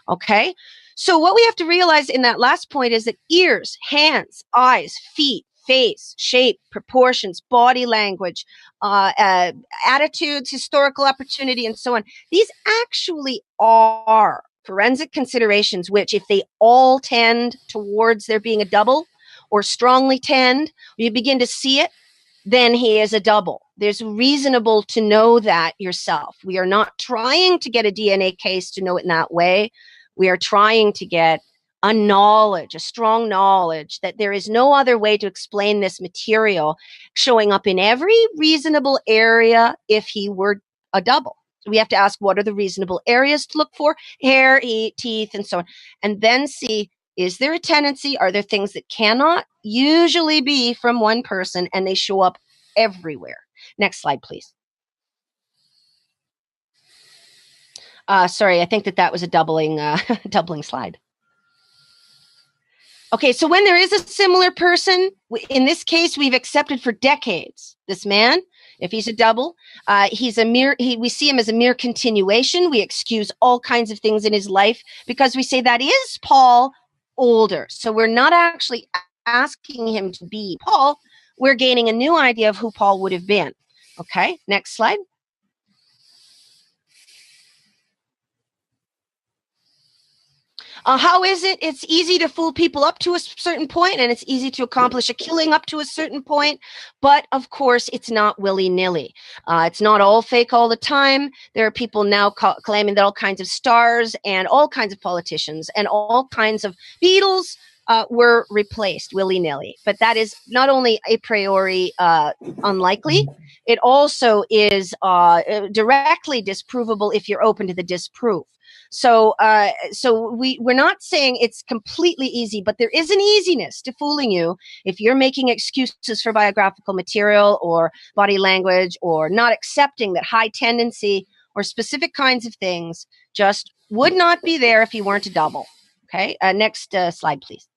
S10: okay? So what we have to realize in that last point is that ears, hands, eyes, feet, face, shape, proportions, body language, attitudes, historical opportunity, and so on. These actually are forensic considerations, which if they all tend towards there being a double or strongly tend, you begin to see it, then he is a double. There's reasonable to know that yourself. We are not trying to get a DNA case to know it in that way. We are trying to get a knowledge, a strong knowledge that there is no other way to explain this material showing up in every reasonable area if he were a double. We have to ask, what are the reasonable areas to look for? Hair, teeth, and so on. And then see, is there a tendency? Are there things that cannot usually be from one person and they show up everywhere? Next slide, please. Sorry, I think that was a doubling slide. Okay, so when there is a similar person, in this case, we've accepted for decades this man, if he's a double, we see him as a mere continuation. We excuse all kinds of things in his life because we say that is Paul older. So we're not actually asking him to be Paul. We're gaining a new idea of who Paul would have been. Okay, next slide. How is it? It's easy to fool people up to a certain point, and it's easy to accomplish a killing up to a certain point. But of course, it's not willy-nilly. It's not all fake all the time. There are people now claiming that all kinds of stars and all kinds of politicians and all kinds of Beatles were replaced willy-nilly. But that is not only a priori unlikely, it also is directly disprovable if you're open to the disproof. So we're not saying it's completely easy, but there is an easiness to fooling you if you're making excuses for biographical material or body language or not accepting that high tendency or specific kinds of things just would not be there if you weren't a double. Okay, next slide, please.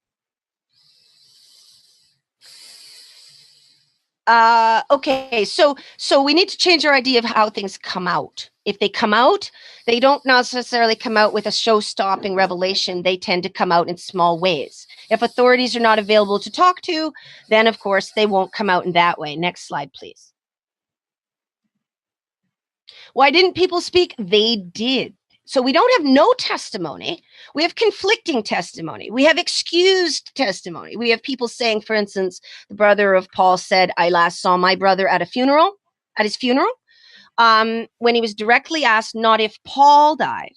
S10: Okay, so we need to change our idea of how things come out. If they come out, they don't necessarily come out with a show-stopping revelation. They tend to come out in small ways. If authorities are not available to talk to, then of course they won't come out in that way. Next slide, please. Why didn't people speak? They did. So we don't have no testimony. We have conflicting testimony. We have excused testimony. We have people saying, for instance, the brother of Paul said, I last saw my brother at his funeral, when he was directly asked not if Paul died,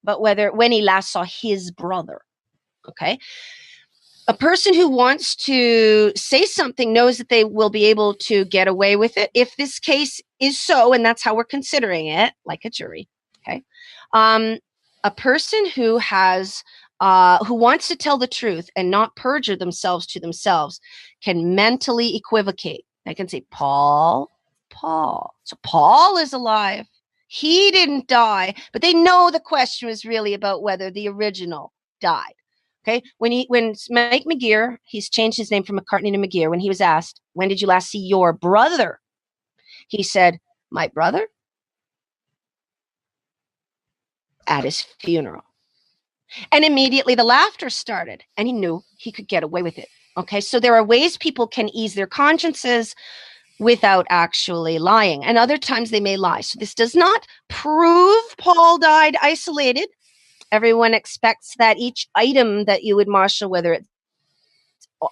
S10: but when he last saw his brother. Okay. A person who wants to say something knows that they will be able to get away with it. If this case is so, and that's how we're considering it, like a jury. Okay. A person who wants to tell the truth and not perjure themselves to themselves can mentally equivocate. They can say, Paul. So Paul is alive. He didn't die, but they know the question was really about whether the original died. Okay. When Mike McGear, he's changed his name from McCartney to McGear. When he was asked, when did you last see your brother? He said, my brother? At his funeral. And immediately the laughter started, and he knew he could get away with it. Okay, so there are ways people can ease their consciences without actually lying. And other times they may lie. So this does not prove Paul died isolated. Everyone expects that each item that you would marshal, whether it's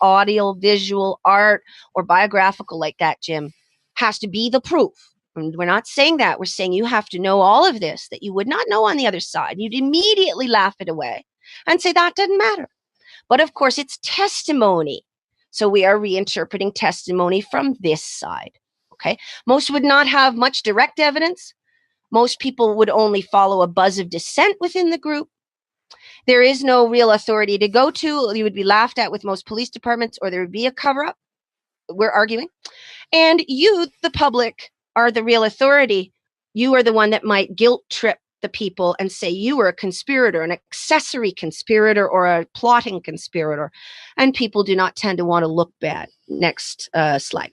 S10: audio, visual, art, or biographical like that, Jim, has to be the proof. And we're not saying that. We're saying you have to know all of this that you would not know on the other side. You'd immediately laugh it away and say that doesn't matter. But of course, it's testimony. So we are reinterpreting testimony from this side. Okay. Most would not have much direct evidence. Most people would only follow a buzz of dissent within the group. There is no real authority to go to. You would be laughed at with most police departments, or there would be a cover-up. We're arguing. And you, the public, are the real authority. You are the one that might guilt trip the people and say you were a conspirator, an accessory conspirator, or a plotting conspirator. And people do not tend to want to look bad. Next slide.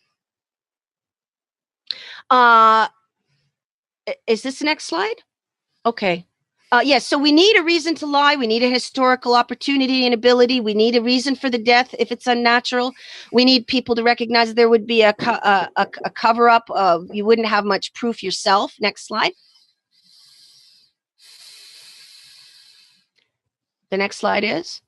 S10: Is this the next slide? Okay. Yes, so we need a reason to lie. We need a historical opportunity and ability. We need a reason for the death if it's unnatural. We need people to recognize that there would be a cover-up. You wouldn't have much proof yourself. Next slide. The next slide is.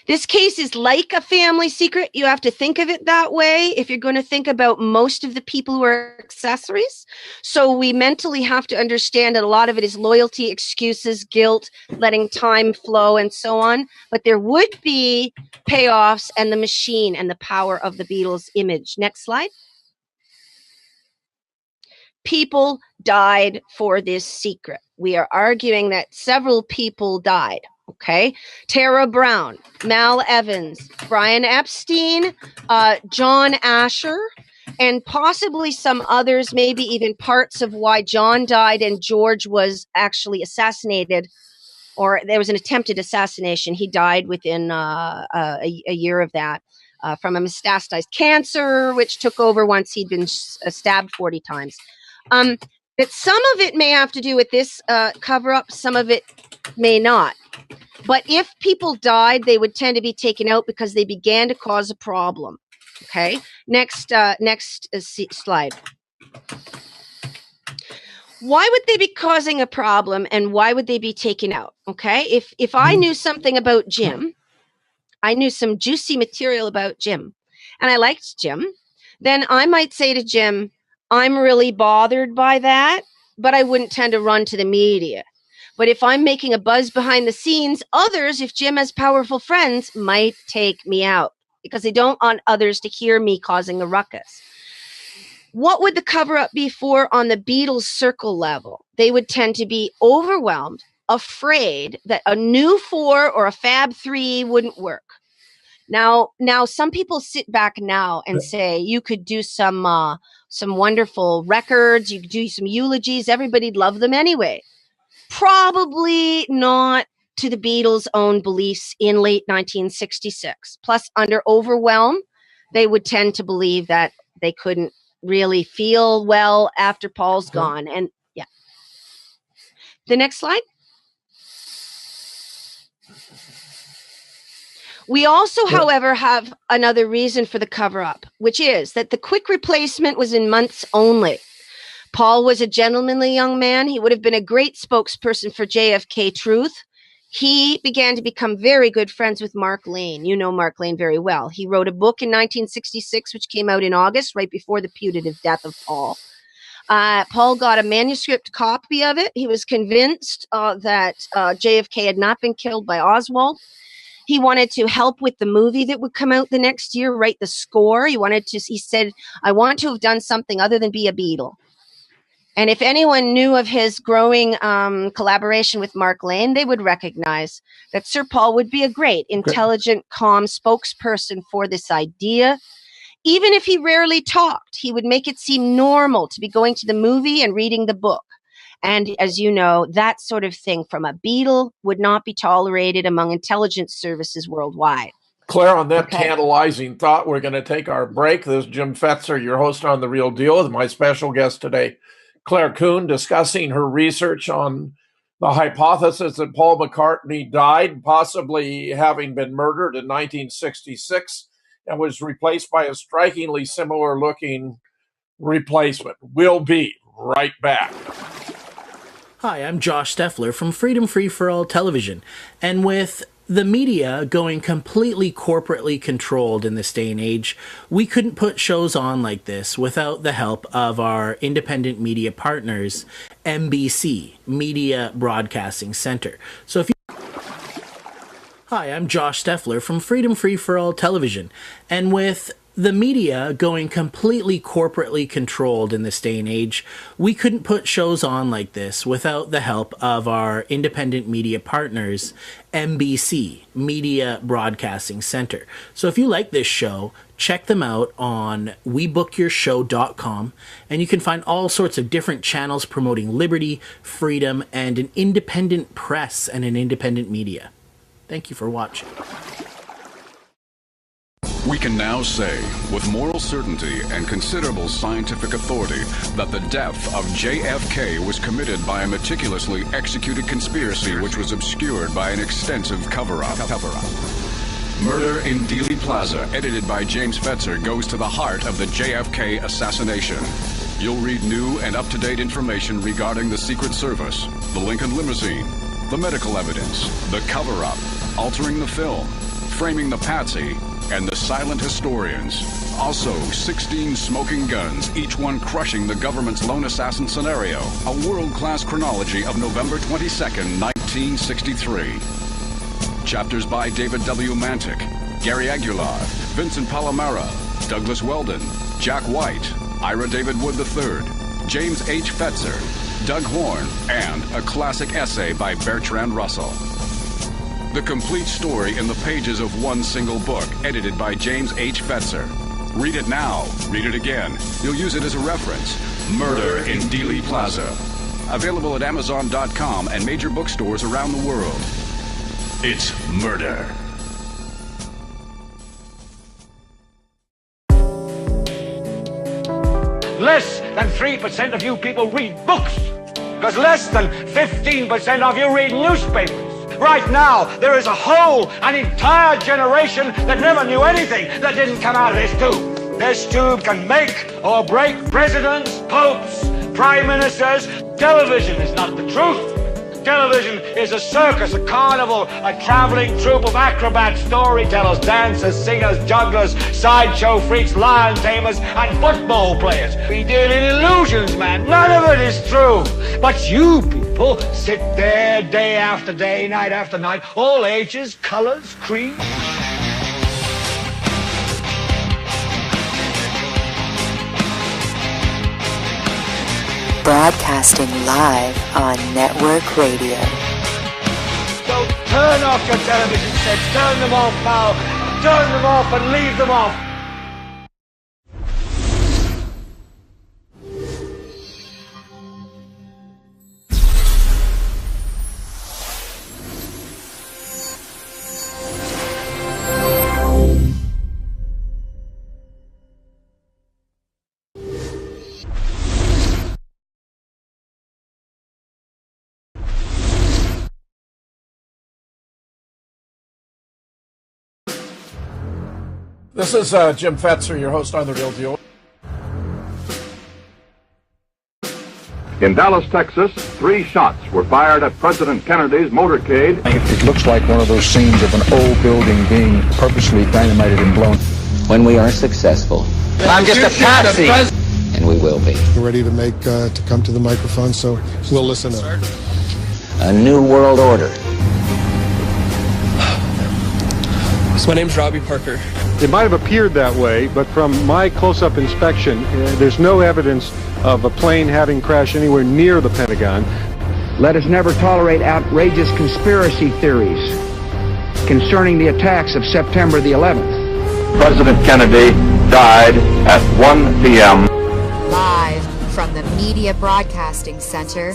S10: This case is like a family secret. You have to think of it that way if you're going to think about most of the people who are accessories. So we mentally have to understand that a lot of it is loyalty, excuses, guilt, letting time flow, and so on. But there would be payoffs and the machine and the power of the Beatles image. Next slide. People died for this secret. We are arguing that several people died. Okay, Tara Brown, Mal Evans, Brian Epstein, John Asher, and possibly some others, maybe even parts of why John died and George was actually assassinated, or there was an attempted assassination. He died within a year of that from a metastasized cancer, which took over once he'd been stabbed 40 times. That some of it may have to do with this cover-up, some of it may not. But if people died, they would tend to be taken out because they began to cause a problem. Okay. Next slide. Why would they be causing a problem, and why would they be taken out? Okay. If I knew something about Jim, I knew some juicy material about Jim, and I liked Jim, then I might say to Jim, I'm really bothered by that, but I wouldn't tend to run to the media. But if I'm making a buzz behind the scenes, others, if Jim has powerful friends, might take me out because they don't want others to hear me causing a ruckus. What would the cover-up be for on the Beatles circle level? They would tend to be overwhelmed, afraid that a new 4 or a Fab 3 wouldn't work. Now, some people sit back now and say you could do some wonderful records, you could do some eulogies, everybody'd love them anyway. Probably not to the Beatles' own beliefs in late 1966. Plus, under overwhelm, they would tend to believe that they couldn't really feel well after Paul's gone. And yeah. The next slide. We also, however, have another reason for the cover-up, which is that the quick replacement was in months only. Paul was a gentlemanly young man. He would have been a great spokesperson for JFK Truth. He began to become very good friends with Mark Lane. You know Mark Lane very well. He wrote a book in 1966, which came out in August, right before the putative death of Paul. Paul got a manuscript copy of it. He was convinced that JFK had not been killed by Oswald. He wanted to help with the movie that would come out the next year, write the score. He said, I want to have done something other than be a Beatle. And if anyone knew of his growing collaboration with Mark Lane, they would recognize that Sir Paul would be a great, intelligent, calm spokesperson for this idea. Even if he rarely talked, he would make it seem normal to be going to the movie and reading the book. And as you know, that sort of thing from a Beatle would not be tolerated among intelligence services worldwide.
S1: Claire, on that tantalizing thought, we're going to take our break. This is Jim Fetzer, your host on The Real Deal, with my special guest today, Clare Kuehn, discussing her research on the hypothesis that Paul McCartney died, possibly having been murdered in 1966, and was replaced by a strikingly similar-looking replacement. We'll be right back.
S11: Hi, I'm Josh Steffler from Freedom Free for All Television, and with the media going completely corporately controlled in this day and age, we couldn't put shows on like this without the help of our independent media partners, MBC, Media Broadcasting Center. So if you... Hi, I'm Josh Steffler from Freedom Free for All Television, and with the media going completely corporately controlled in this day and age, we couldn't put shows on like this without the help of our independent media partners, MBC, Media Broadcasting Center. So if you like this show, check them out on webookyourshow.com, and you can find all sorts of different channels promoting liberty, freedom, and an independent press and an independent media. Thank you for watching.
S12: We can now say, with moral certainty and considerable scientific authority, that the death of JFK was committed by a meticulously executed conspiracy which was obscured by an extensive cover-up. Murder in Dealey Plaza, edited by James Fetzer, goes to the heart of the JFK assassination. You'll read new and up-to-date information regarding the Secret Service, the Lincoln limousine, the medical evidence, the cover-up, altering the film, framing the patsy, and the silent historians. Also, 16 smoking guns, each one crushing the government's lone assassin scenario. A world-class chronology of November 22nd, 1963. Chapters by David W. Mantic, Gary Aguilar, Vincent Palomara, Douglas Weldon, Jack White, Ira David Wood III, James H. Fetzer, Doug Horn, and a classic essay by Bertrand Russell. The complete story in the pages of one single book, edited by James H. Fetzer. Read it now, read it again. You'll use it as a reference. Murder in Dealey Plaza. Available at Amazon.com and major bookstores around the world. It's murder.
S13: Less than 3% of you people read books, because less than 15% of you read newspapers. Right now, there is an entire generation that never knew anything that didn't come out of this tube. This tube can make or break presidents, popes, prime ministers. Television is not the truth. Television is a circus, a carnival, a traveling troupe of acrobats, storytellers, dancers, singers, jugglers, sideshow freaks, lion tamers, and football players. We deal in illusions, man. None of it is true. But you people sit there day after day, night after night, all ages, colors, creeds.
S14: Broadcasting live on network radio.
S13: So turn off your television sets, turn them off now, turn them off and leave them off.
S1: This is Jim Fetzer, your host on The Real Deal.
S2: In Dallas, Texas, 3 shots were fired at President Kennedy's motorcade.
S3: It looks like one of those scenes of an old building being purposely dynamited and blown.
S4: When we are successful,
S5: I'm just a patsy.
S4: and we will be.
S6: We're ready to come to the microphone, so we'll listen up.
S4: A new world order.
S5: So my name's Robbie Parker.
S7: It might have appeared that way, but from my close-up inspection, there's no evidence of a plane having crashed anywhere near the Pentagon.
S8: Let us never tolerate outrageous conspiracy theories concerning the attacks of September the 11th.
S2: President Kennedy died at 1 p.m.
S9: Live from the Media Broadcasting Center.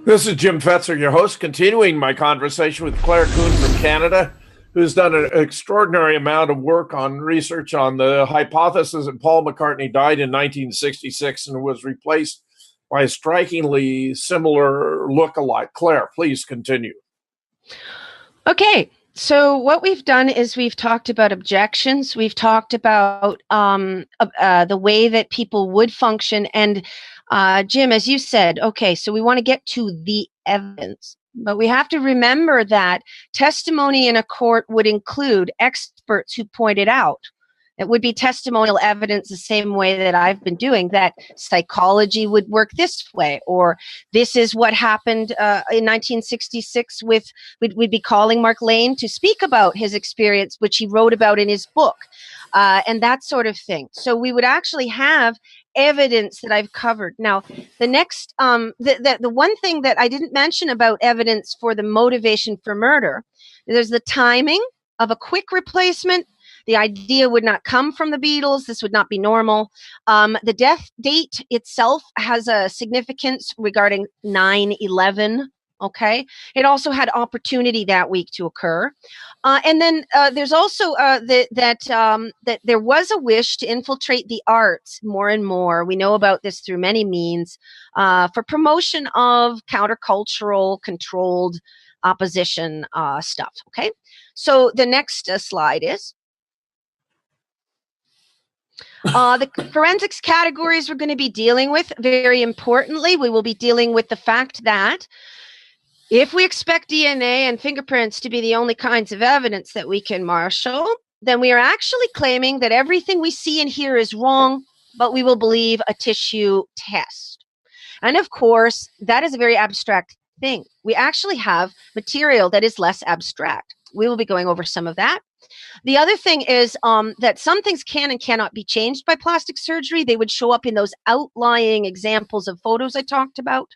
S1: This is Jim Fetzer, your host, continuing my conversation with Clare Kuehn from Canada, who's done an extraordinary amount of work on research on the hypothesis that Paul McCartney died in 1966 and was replaced by a strikingly similar look-alike. Clare, please continue.
S10: Okay, So what we've done is we've talked about objections. We've talked about the way that people would function. And Jim, as you said, okay, so we want to get to the evidence. But we have to remember that testimony in a court would include experts who pointed out. It would be testimonial evidence the same way that I've been doing, that psychology would work this way, or this is what happened in 1966 with, we'd be calling Mark Lane to speak about his experience, which he wrote about in his book, and that sort of thing. So we would actually have evidence that I've covered. Now, the next, the one thing that I didn't mention about evidence for the motivation for murder, there's the timing of a quick replacement. The idea would not come from the Beatles. This would not be normal. The death date itself has a significance regarding 9/11. Okay. It also had opportunity that week to occur. And then there's also that there was a wish to infiltrate the arts more and more. We know about this through many means for promotion of countercultural, controlled opposition stuff. Okay. So the next slide is. The forensics categories we're going to be dealing with, very importantly, we will be dealing with the fact that if we expect DNA and fingerprints to be the only kinds of evidence that we can marshal, then we are actually claiming that everything we see and hear is wrong, but we will believe a tissue test. And of course, that is a very abstract thing. We actually have material that is less abstract. We will be going over some of that. The other thing is that some things can and cannot be changed by plastic surgery. They would show up in those outlying examples of photos I talked about.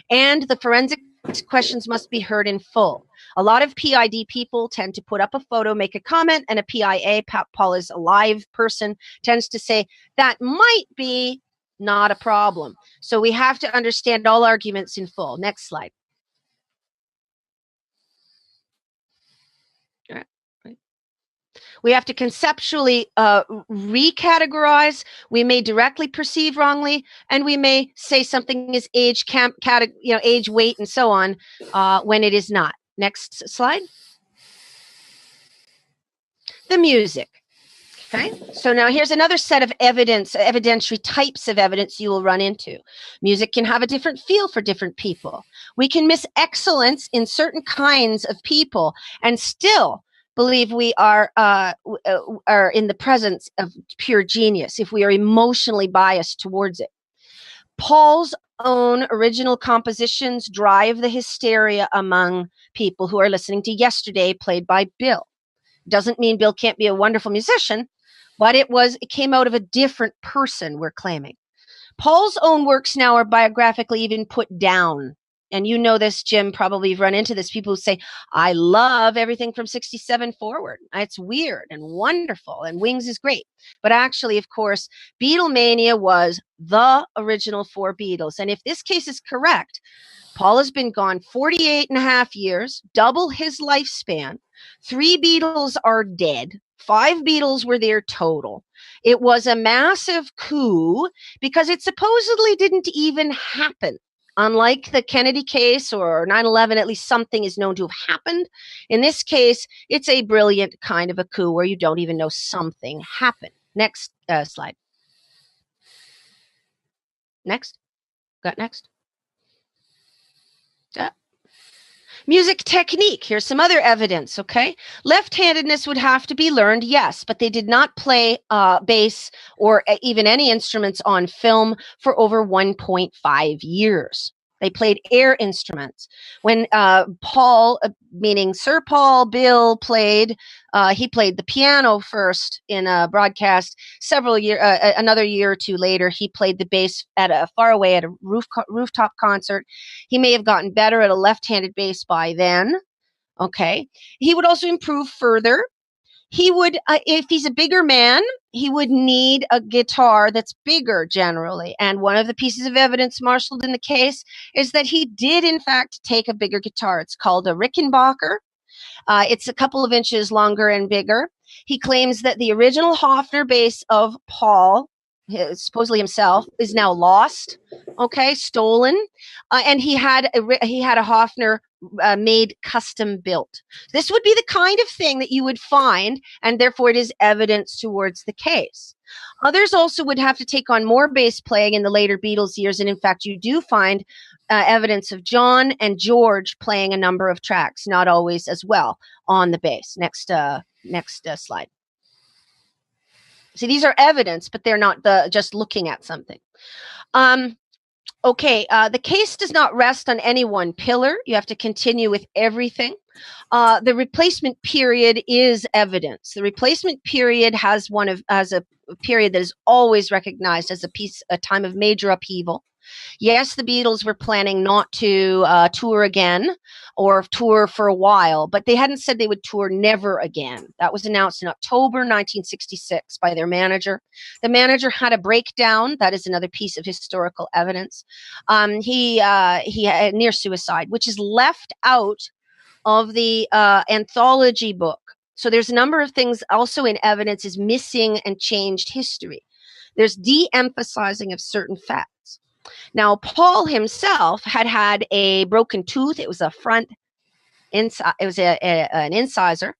S10: And the forensic questions must be heard in full. A lot of PID people tend to put up a photo, make a comment, and a PIA, Paul is a live person, tends to say, that might be not a problem. So we have to understand all arguments in full. Next slide. We have to conceptually recategorize. We may directly perceive wrongly, and we may say something is age, age, weight, and so on when it is not. Next slide. The music. Okay, so now here's another set of evidentiary types of evidence you will run into. Music can have a different feel for different people. We can miss excellence in certain kinds of people and still believe we are in the presence of pure genius if we are emotionally biased towards it. Paul's own original compositions drive the hysteria among people who are listening to Yesterday, played by Bill. Doesn't mean Bill can't be a wonderful musician, but it came out of a different person, we're claiming. Paul's own works now are biographically even put down. And you know this, Jim, probably you've run into this. People who say, I love everything from 67 forward. It's weird and wonderful, and Wings is great. But actually, of course, Beatlemania was the original 4 Beatles. And if this case is correct, Paul has been gone 48 and a half years, double his lifespan. 3 Beatles are dead. 5 Beatles were there total. It was a massive coup because it supposedly didn't even happen. Unlike the Kennedy case or 9/11, at least something is known to have happened. In this case, it's a brilliant kind of a coup where you don't even know something happened. Next slide. Next. Got next? Music technique. Here's some other evidence, okay? Left-handedness would have to be learned, yes, but they did not play bass or even any instruments on film for over 1.5 years. They played air instruments. When Paul, meaning Sir Paul Bill, played, he played the piano first in a broadcast. Another year or two later, he played the bass far away at a rooftop concert. He may have gotten better at a left-handed bass by then. Okay. He would also improve further. He would, if he's a bigger man, he would need a guitar that's bigger generally. And one of the pieces of evidence marshaled in the case is that he did, in fact, take a bigger guitar. It's called a Rickenbacker. It's a couple of inches longer and bigger. He claims that the original Hofner bass of Paul, supposedly himself, is now lost, okay, stolen. And he had a Hofner made custom built. This would be the kind of thing that you would find, and therefore it is evidence towards the case. Others also would have to take on more bass playing in the later Beatles years, and in fact, you do find evidence of John and George playing a number of tracks, not always as well, on the bass. Next slide. See, these are evidence, but they're not just looking at something. Okay, the case does not rest on any one pillar. You have to continue with everything. The replacement period is evidence. The replacement period has a period that is always recognized as a time of major upheaval. Yes, the Beatles were planning not to tour again or tour for a while, but they hadn't said they would tour never again. That was announced in October 1966 by their manager. The manager had a breakdown. That is another piece of historical evidence. He had near suicide, which is left out of the anthology book. So there's a number of things also in evidence is missing and changed history. There's de-emphasizing of certain facts. Now, Paul himself had a broken tooth. It was a front inside. It was an incisor.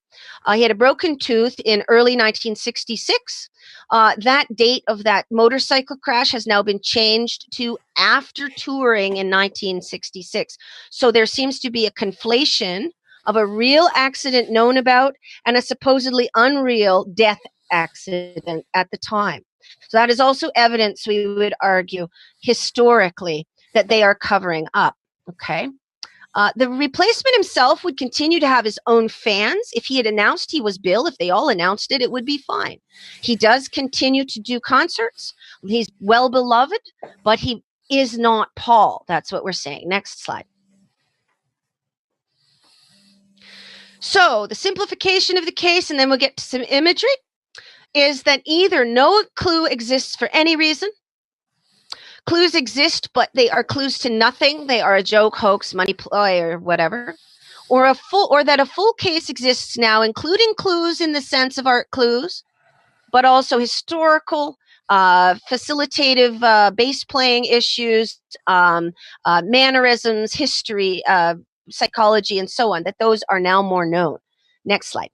S10: He had a broken tooth in early 1966. That date of that motorcycle crash has now been changed to after touring in 1966. So there seems to be a conflation of a real accident known about and a supposedly unreal death accident at the time. So that is also evidence, we would argue, historically, that they are covering up. Okay. The replacement himself would continue to have his own fans. If he had announced he was Bill, if they all announced it, it would be fine. He does continue to do concerts. He's well beloved, but he is not Paul. That's what we're saying. Next slide. So the simplification of the case, and then we'll get to some imagery, is that either no clue exists for any reason. Clues exist, but they are clues to nothing. They are a joke, hoax, money ploy, or whatever. Or that a full case exists now, including clues in the sense of art clues, but also historical, facilitative bass playing issues, mannerisms, history, psychology, and so on, that those are now more known. Next slide.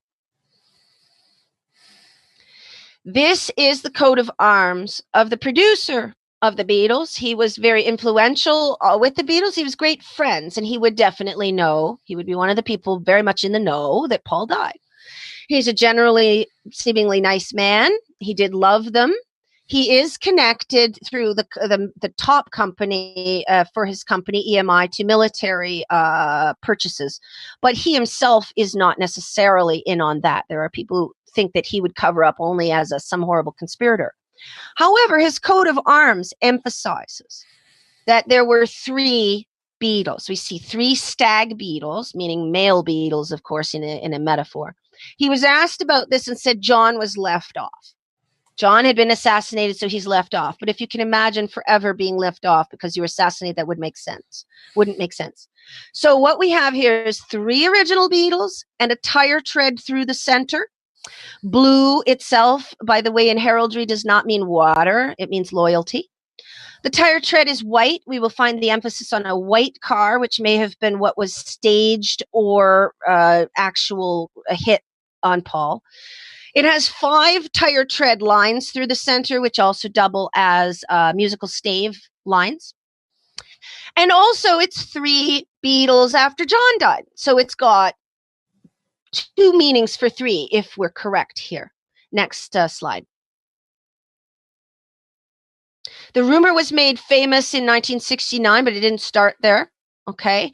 S10: This is the coat of arms of the producer of the Beatles. He was very influential with the Beatles. He was great friends, and he would definitely know. He would be one of the people very much in the know that Paul died. He's a generally seemingly nice man. He did love them. He is connected through the top company for his company, EMI, to military purchases. But he himself is not necessarily in on that. There are people who think that he would cover up only as some horrible conspirator. However, his coat of arms emphasizes that there were 3 Beatles. We see 3 stag Beatles, meaning male Beatles, of course, in a metaphor. He was asked about this and said John was left off. John had been assassinated, so he's left off. But if you can imagine forever being left off because you were assassinated, that wouldn't make sense. So what we have here is 3 original Beatles and a tire tread through the center. Blue itself, by the way, in heraldry does not mean water. It means loyalty. The tire tread is white. We will find the emphasis on a white car, which may have been what was staged or actual a hit on Paul. It has 5 tire tread lines through the center, which also double as musical stave lines. And also it's 3 Beatles after John died. So it's got 2 meanings for 3, if we're correct here. Next slide. The rumor was made famous in 1969, but it didn't start there. Okay.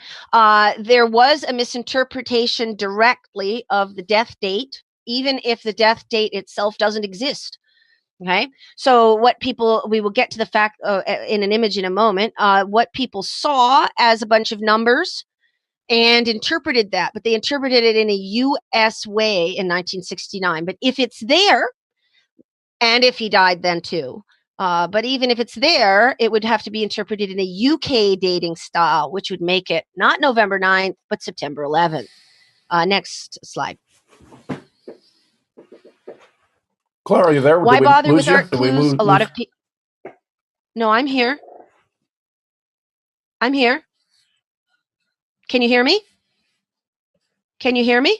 S10: There was a misinterpretation directly of the death date, even if the death date itself doesn't exist. Okay. So we will get to the fact in an image in a moment, what people saw as a bunch of numbers and interpreted that, but they interpreted it in a U.S. way in 1969. But if it's there, and if he died then too, but even if it's there, it would have to be interpreted in a UK dating style, which would make it not November 9th, but September 11th. Next slide.
S1: Claire, are you there?
S10: Why bother with art clues? A lot of people. No, I'm here. I'm here. Can you hear me? Can you hear me?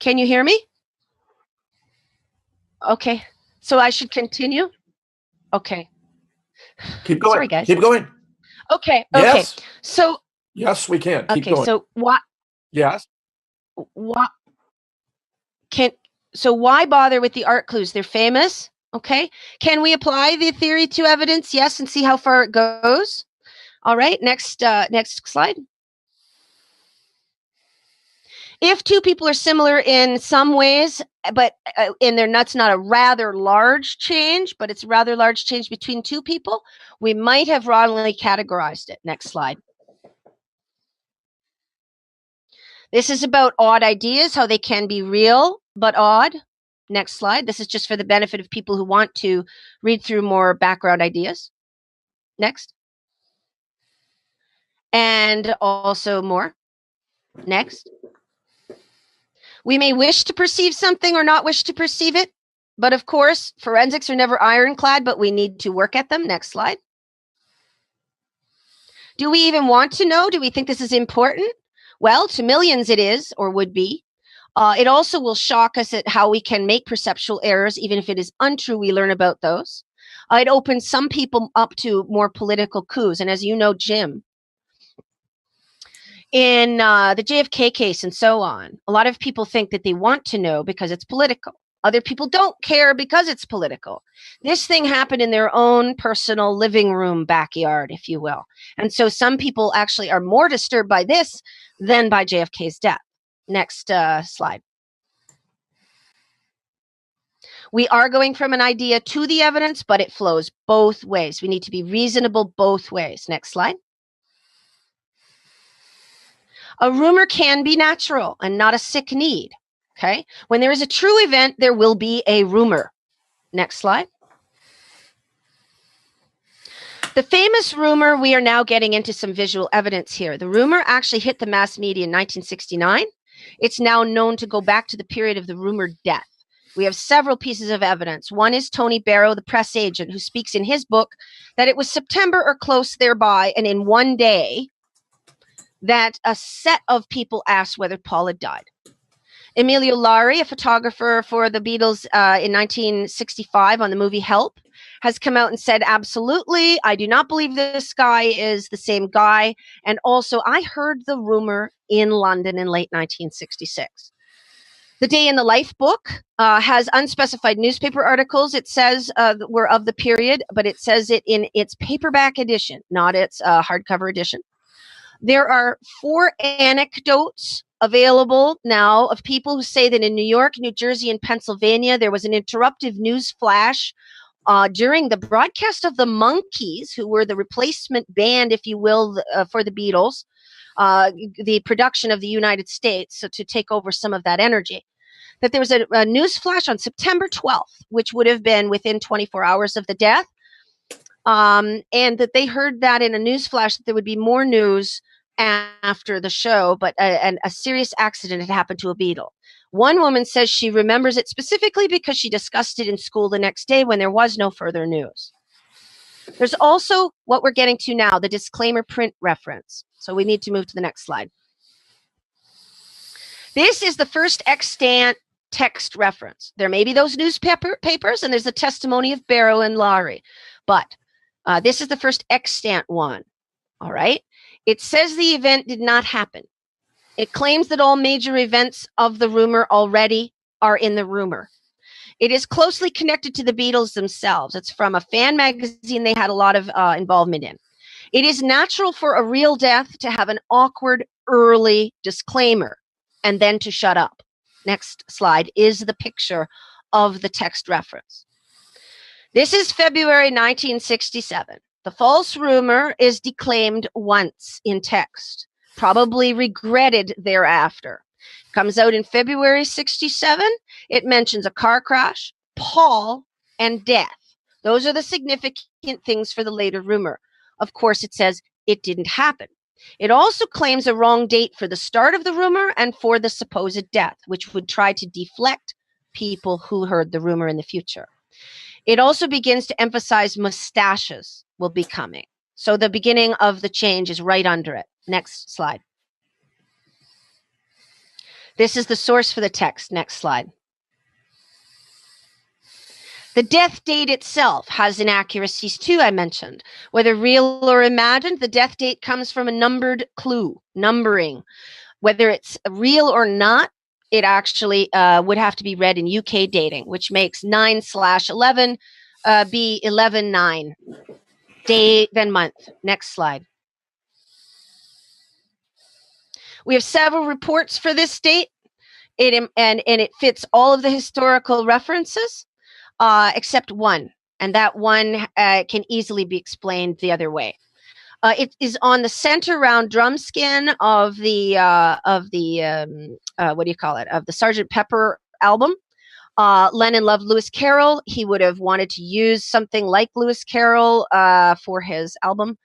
S10: Can you hear me? Okay. So I should continue? Okay.
S1: Keep going.
S10: Sorry, guys.
S1: Keep going.
S10: Okay.
S1: Yes.
S10: Okay. So.
S1: Yes, we can. Keep
S10: Okay.
S1: going.
S10: So what?
S1: Yes.
S10: What? Why bother with the art clues? They're famous. Okay. Can we apply the theory to evidence? Yes, and see how far it goes. All right. Next slide. If two people are similar in some ways, but in their nuts, not a rather large change, but it's a rather large change between two people, we might have wrongly categorized it. Next slide. This is about odd ideas, how they can be real, but odd. Next slide. This is just for the benefit of people who want to read through more background ideas. Next. And also more. Next. We may wish to perceive something or not wish to perceive it. But of course, forensics are never ironclad, but we need to work at them. Next slide. Do we even want to know? Do we think this is important? Well, to millions it is, or would be. It also will shock us at how we can make perceptual errors, even if it is untrue. We learn about those. It opens some people up to more political coups. And as you know, Jim, in the JFK case and so on, a lot of people think that they want to know because it's political. Other people don't care because it's political. This thing happened in their own personal living room backyard, if you will. And so some people actually are more disturbed by this than by JFK's death. Next slide. We are going from an idea to the evidence, but it flows both ways. We need to be reasonable both ways. Next slide. A rumor can be natural and not a sick need. Okay. When there is a true event, there will be a rumor. Next slide. The famous rumor, we are now getting into some visual evidence here. The rumor actually hit the mass media in 1969. It's now known to go back to the period of the rumored death. We have several pieces of evidence. One is Tony Barrow, the press agent, who speaks in his book that it was September or close thereby, and in one day, that a set of people asked whether Paul had died. Emilio Lari, a photographer for the Beatles in 1965 on the movie Help, has come out and said, absolutely, I do not believe this guy is the same guy. And also, I heard the rumor in London in late 1966. The Day in the Life book has unspecified newspaper articles. It says were of the period, but it says it in its paperback edition, not its hardcover edition. There are 4 anecdotes available now of people who say that in New York, New Jersey, and Pennsylvania, there was an interruptive news flash during the broadcast of the Monkees, who were the replacement band, if you will, for the Beatles, the production of the United States, so to take over some of that energy. That there was a news flash on September 12th, which would have been within 24 hours of the death, and that they heard that in a news flash that there would be more news after the show, but a serious accident had happened to a Beatle. One woman says she remembers it specifically because she discussed it in school the next day when there was no further news. There's also what we're getting to now, the disclaimer print reference. So we need to move to the next slide. This is the first extant text reference. There may be those newspapers, and there's the testimony of Barrow and Lowry, but this is the first extant one. All right. It says the event did not happen. It claims that all major events of the rumor already are in the rumor. It is closely connected to the Beatles themselves. It's from a fan magazine they had a lot of involvement in. It is natural for a real death to have an awkward early disclaimer and then to shut up. Next slide is the picture of the text reference. This is February 1967. The false rumor is declaimed once in text, probably regretted thereafter. Comes out in February 67. It mentions a car crash, Paul, and death. Those are the significant things for the later rumor. Of course, it says it didn't happen. It also claims a wrong date for the start of the rumor and for the supposed death, which would try to deflect people who heard the rumor in the future. It also begins to emphasize mustaches will be coming. So the beginning of the change is right under it. Next slide. This is the source for the text. Next slide. The death date itself has inaccuracies too, I mentioned. Whether real or imagined, the death date comes from a numbered clue, numbering. Whether it's real or not, it actually would have to be read in UK dating, which makes 9/11 be 11/9. Day, then month. Next slide. We have several reports for this date. It fits all of the historical references. Except one, and that one can easily be explained the other way. It is on the center round drum skin of the what do you call it? Of the Sgt. Pepper album. Lennon loved Lewis Carroll. He would have wanted to use something like Lewis Carroll for his album.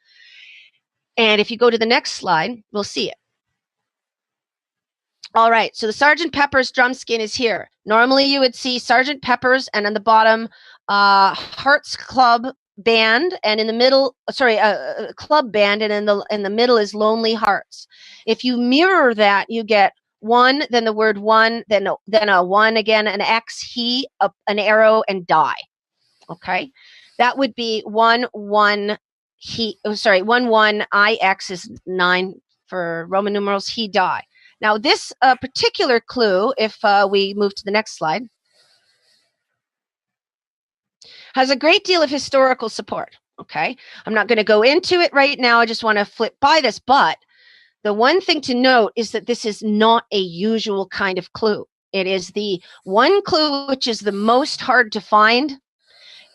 S10: And if you go to the next slide, we'll see it. All right, so the Sgt. Pepper's drum skin is here. Normally you would see Sgt. Pepper's and on the bottom, Hearts Club Band, and in the middle, Club Band, and in the middle is Lonely Hearts. If you mirror that, you get one, then the word one, then a one again, an X, he, an arrow, and die. Okay, that would be 1-1. 1-1. IX is 9 for Roman numerals. He, die. Now, this particular clue, if we move to the next slide, has a great deal of historical support, okay? I'm not going to go into it right now. I just want to flip by this. But the one thing to note is that this is not a usual kind of clue. It is the one clue which is the most hard to find,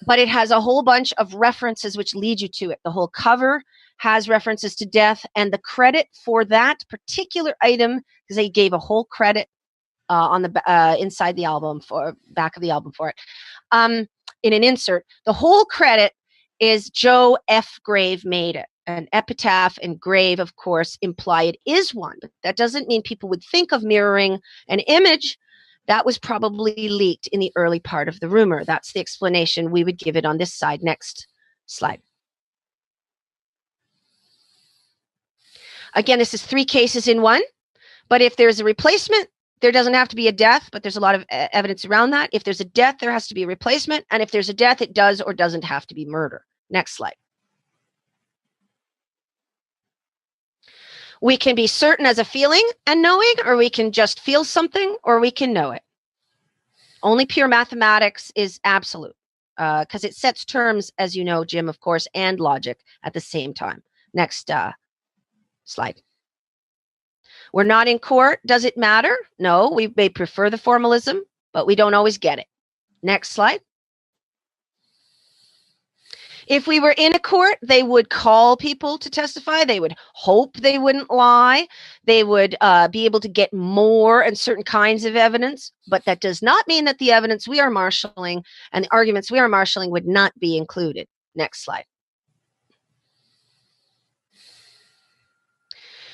S10: but it has a whole bunch of references which lead you to it. The whole cover has references to death, and the credit for that particular item, because they gave a whole credit on the inside the album, for back of the album for it, in an insert. The whole credit is Joe F. Grave made it. An epitaph and grave, of course, imply it is one, but that doesn't mean people would think of mirroring an image. That was probably leaked in the early part of the rumor. That's the explanation we would give it on this side. Next slide. Again, this is 3 cases in one, but if there's a replacement, there doesn't have to be a death, but there's a lot of evidence around that. If there's a death, there has to be a replacement, and if there's a death, it does or doesn't have to be murder. Next slide. We can be certain as a feeling and knowing, or we can just feel something, or we can know it. Only pure mathematics is absolute, because it sets terms, as you know, Jim, of course, and logic at the same time. Next slide. We're not in court. Does it matter? No, we may prefer the formalism, but we don't always get it. Next slide. If we were in a court, they would call people to testify. They would hope they wouldn't lie. They would be able to get more and certain kinds of evidence, but that does not mean that the evidence we are marshaling and the arguments we are marshaling would not be included. Next slide.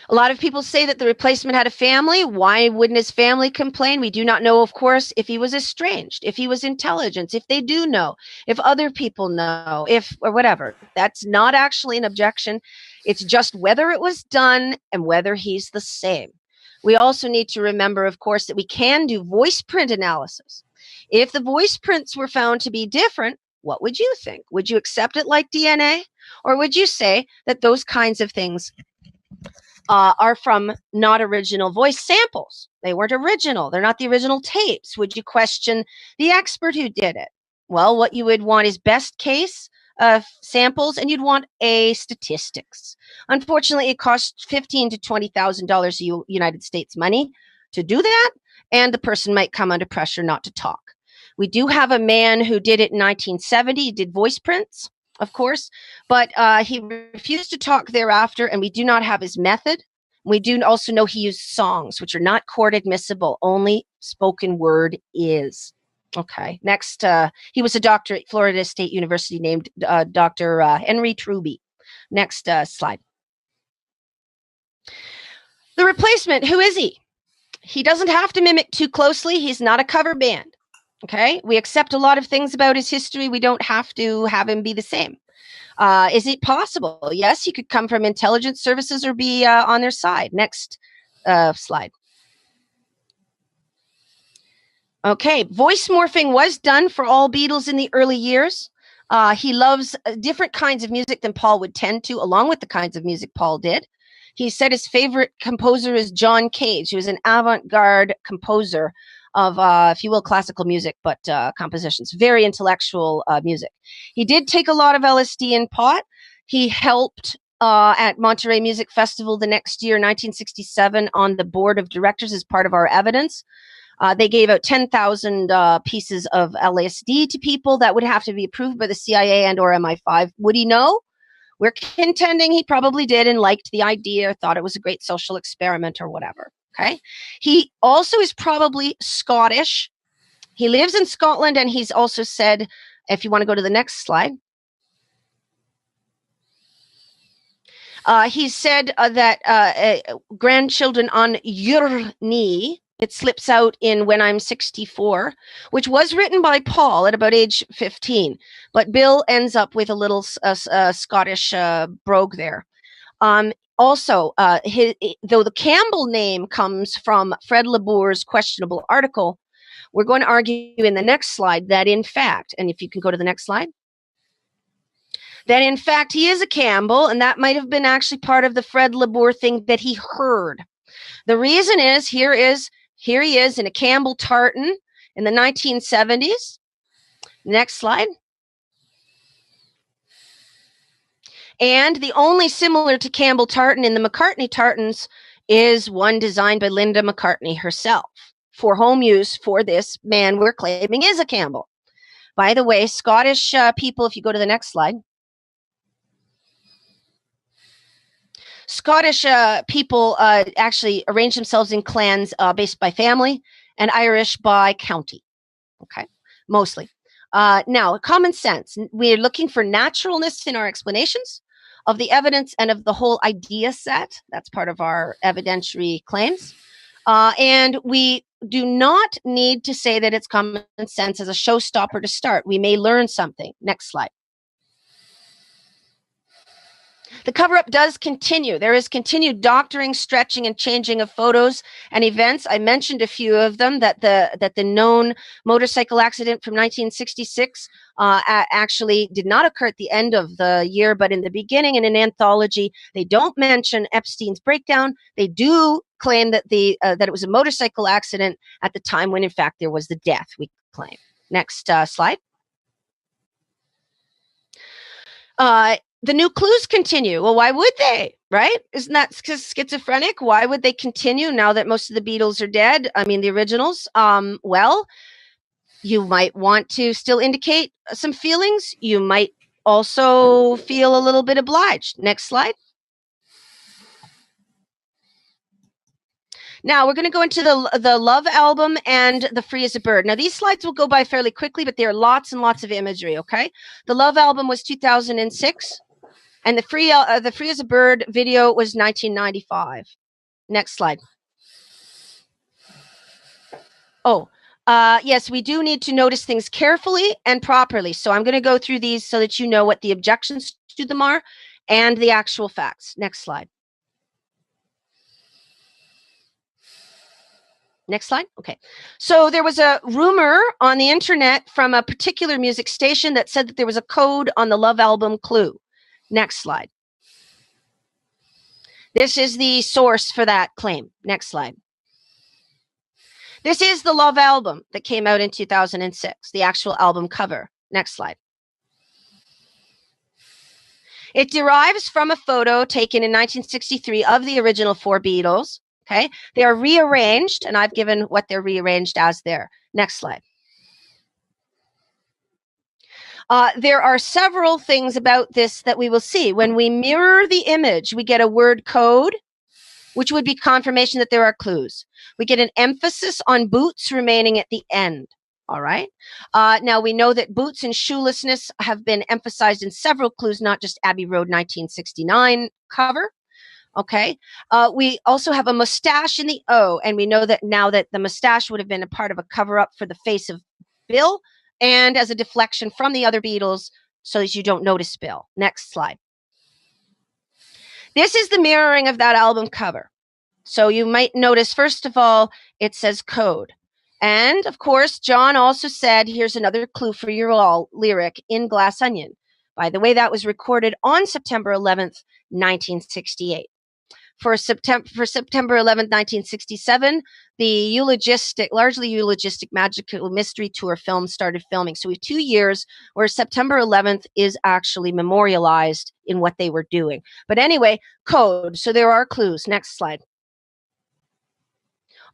S10: A lot of people say that the replacement had a family. Why wouldn't his family complain? We do not know, of course, if he was estranged, if he was intelligent, if they do know, if other people know, if or whatever. That's not actually an objection. It's just whether it was done and whether he's the same. We also need to remember, of course, that we can do voice print analysis. If the voice prints were found to be different, what would you think? Would you accept it like DNA? Or would you say that those kinds of things are from not original voice samples? They weren't original. They're not the original tapes. Would you question the expert who did it? Well, what you would want is best case samples, and you'd want a statistics. Unfortunately, it costs $15,000 to $20,000 United States money to do that, and the person might come under pressure not to talk. We do have a man who did it in 1970. He did voice prints, of course, but he refused to talk thereafter, and we do not have his method. We do also know he used songs, which are not court admissible. Only spoken word is. Okay, next, he was a doctor at Florida State University named Dr. Henry Truby. Next slide. The replacement, who is he? He doesn't have to mimic too closely. He's not a cover band. Okay, we accept a lot of things about his history. We don't have to have him be the same. Is it possible? Yes, he could come from intelligence services or be on their side. Next slide. Okay, voice morphing was done for all Beatles in the early years. He loves different kinds of music than Paul would tend to, along with the kinds of music Paul did. He said his favorite composer is John Cage, who was an avant-garde composer of, if you will, classical music, but compositions, very intellectual music. He did take a lot of LSD and pot. He helped at Monterey Music Festival the next year, 1967, on the board of directors as part of our evidence. They gave out 10,000 pieces of LSD to people that would have to be approved by the CIA and or MI5. Would he know? We're contending he probably did and liked the idea, thought it was a great social experiment or whatever. Okay. He also is probably Scottish. He lives in Scotland, and he's also said, if you want to go to the next slide, he said that grandchildren on your knee, it slips out in When I'm 64, which was written by Paul at about age 15. But Bill ends up with a little Scottish brogue there. Also, though the Campbell name comes from Fred Labour's questionable article, we're going to argue in the next slide that in fact, and if you can go to the next slide, that in fact he is a Campbell, and that might have been actually part of the Fred Labour thing that he heard. The reason is, here he is in a Campbell tartan in the 1970s. Next slide. And the only similar to Campbell tartan in the McCartney tartans is one designed by Linda McCartney herself for home use for this man we're claiming is a Campbell. By the way, Scottish people, if you go to the next slide, Scottish people actually arrange themselves in clans based by family, and Irish by county. Okay, mostly. Now, common sense. We're looking for naturalness in our explanations of the evidence and of the whole idea set. That's part of our evidentiary claims. And we do not need to say that it's common sense as a showstopper to start. We may learn something. Next slide. The cover-up does continue. There is continued doctoring, stretching, and changing of photos and events. I mentioned a few of them, that the known motorcycle accident from 1966 actually did not occur at the end of the year, but in the beginning in an anthology. They don't mention Epstein's breakdown. They do claim that that it was a motorcycle accident at the time when, in fact, there was the death, we claim. Next slide. The new clues continue. Well, why would they, right? Isn't that schizophrenic? Why would they continue now that most of the Beatles are dead? I mean, the originals. Well, you might want to still indicate some feelings. You might also feel a little bit obliged. Next slide. Now, we're going to go into the Love album and the Free as a Bird. Now, these slides will go by fairly quickly, but there are lots and lots of imagery, okay? The Love album was 2006. And the Free as a Bird video was 1995. Next slide. Oh, yes, we do need to notice things carefully and properly. So I'm going to go through these so that you know what the objections to them are and the actual facts. Next slide. Next slide. Okay. So there was a rumor on the internet from a particular music station that said that there was a code on the Love album clue. Next slide. This is the source for that claim. Next slide. This is the Love album that came out in 2006, the actual album cover. Next slide. It derives from a photo taken in 1963 of the original four Beatles. Okay. They are rearranged, and I've given what they're rearranged as there. Next slide. There are several things about this that we will see. When we mirror the image, we get a word code, which would be confirmation that there are clues. We get an emphasis on boots remaining at the end. All right. Now, we know that boots and shoelessness have been emphasized in several clues, not just Abbey Road 1969 cover. Okay. We also have a mustache in the O, and we know that now that the mustache would have been a part of a cover-up for the face of Bill, and as a deflection from the other Beatles so that you don't notice Bill. Next slide. This is the mirroring of that album cover. So you might notice, first of all, it says code. And of course, John also said, here's another clue for your all lyric in Glass Onion. By the way, that was recorded on September 11th, 1968. For September 11th, 1967, the largely eulogistic Magical Mystery Tour film started filming. So we have 2 years where September 11th is actually memorialized in what they were doing. But anyway, code. So there are clues. Next slide.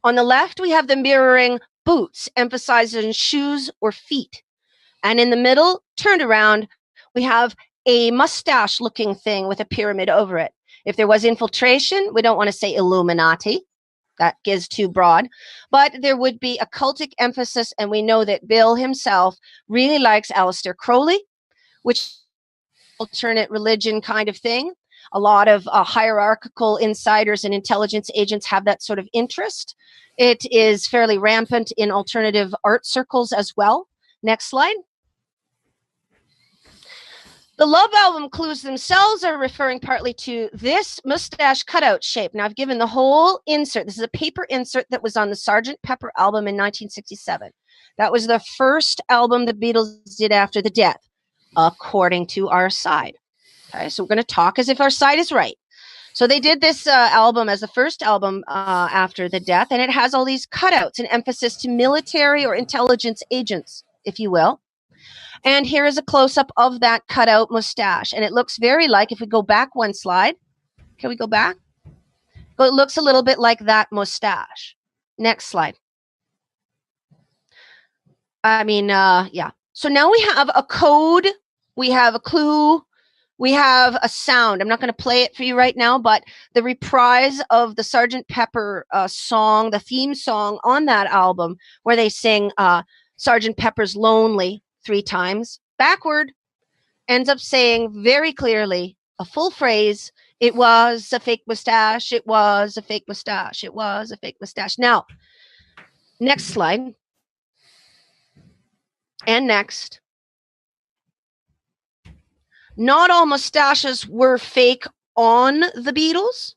S10: On the left, we have the mirroring boots, emphasizing shoes or feet. And in the middle, turned around, we have a mustache-looking thing with a pyramid over it. If there was infiltration, we don't want to say Illuminati. That gives too broad. But there would be a cultic emphasis, and we know that Bill himself really likes Aleister Crowley, which alternate religion kind of thing. A lot of hierarchical insiders and intelligence agents have that sort of interest. It is fairly rampant in alternative art circles as well. Next slide. The Love album clues themselves are referring partly to this mustache cutout shape. Now, I've given the whole insert. This is a paper insert that was on the Sgt. Pepper album in 1967. That was the first album the Beatles did after the death, according to our side. Okay, so we're going to talk as if our side is right. So they did this album as the first album after the death, and it has all these cutouts, an emphasis to military or intelligence agents, if you will. And here is a close-up of that cutout mustache. And it looks very like, if we go back one slide, can we go back? Well, it looks a little bit like that mustache. Next slide. Yeah. So now we have a code, we have a clue, we have a sound. I'm not going to play it for you right now, but the reprise of the Sgt. Pepper song, the theme song on that album, where they sing Sgt. Pepper's Lonely 3 times backward, ends up saying very clearly a full phrase. It was a fake mustache. It was a fake mustache. It was a fake mustache. Now, next slide. And next. Not all mustaches were fake on the Beatles,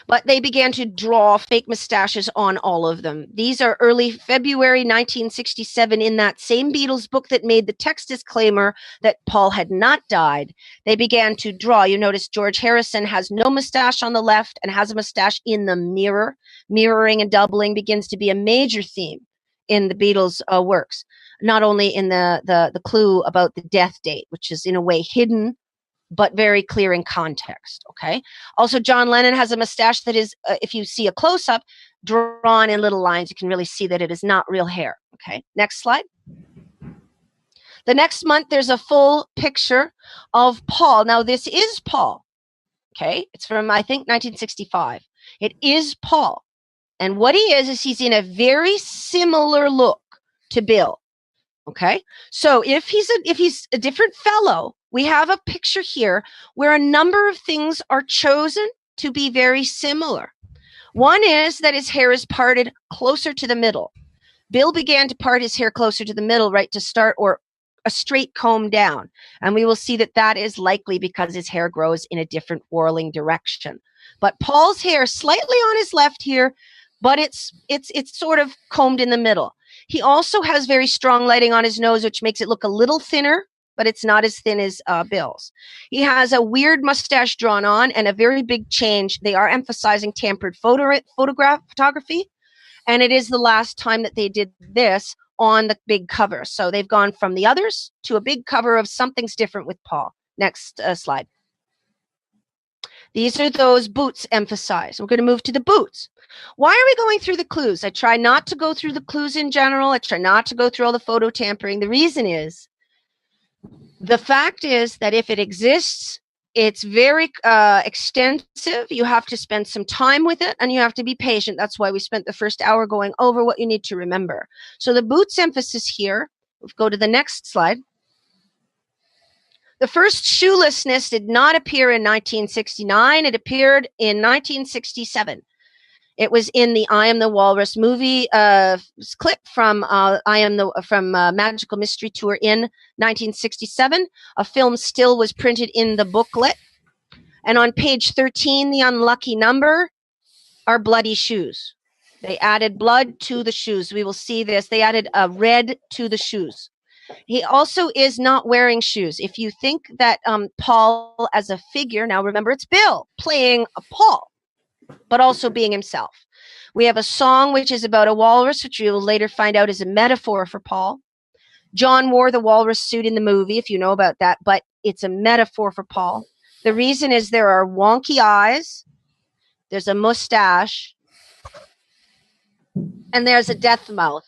S10: but they began to draw fake mustaches on all of them. These are early February 1967 in that same Beatles book that made the text disclaimer that Paul had not died. They began to draw. You notice George Harrison has no mustache on the left and has a mustache in the mirror. Mirroring and doubling begins to be a major theme in the Beatles' works, not only in the clue about the death date, which is in a way hidden, but very clear in context, okay? Also, John Lennon has a mustache that is, if you see a close-up, drawn in little lines. You can really see that it is not real hair, okay? Next slide. The next month, there's a full picture of Paul. Now, this is Paul, okay? It's from, I think, 1965. It is Paul. And what he is he's in a very similar look to Bill, okay? So if he's a different fellow, we have a picture here where a number of things are chosen to be very similar. One is that his hair is parted closer to the middle. Bill began to part his hair closer to the middle right to start, or a straight comb down. And we will see that that is likely because his hair grows in a different whirling direction. But Paul's hair slightly on his left here, but it's sort of combed in the middle. He also has very strong lighting on his nose, which makes it look a little thinner, but it's not as thin as Bill's. He has a weird mustache drawn on and a very big change. They are emphasizing tampered photography, and it is the last time that they did this on the big cover. So they've gone from the others to a big cover of something's different with Paul. Next slide. These are those boots emphasized. We're going to move to the boots. Why are we going through the clues? I try not to go through the clues in general. I try not to go through all the photo tampering. The reason is, the fact is that if it exists, it's very extensive. You have to spend some time with it, and you have to be patient. That's why we spent the first hour going over what you need to remember. So the boots emphasis here, we'll go to the next slide. The first shoelessness did not appear in 1969. It appeared in 1967. It was in the I Am the Walrus movie clip from Magical Mystery Tour in 1967. A film still was printed in the booklet. And on page 13, the unlucky number are bloody shoes. They added blood to the shoes. We will see this. They added red to the shoes. He also is not wearing shoes. If you think that Paul as a figure, now remember it's Bill playing a Paul, but also being himself. We have a song which is about a walrus, which you will later find out is a metaphor for Paul. John wore the walrus suit in the movie, if you know about that, but it's a metaphor for Paul. The reason is there are wonky eyes, there's a mustache, and there's a death mouth.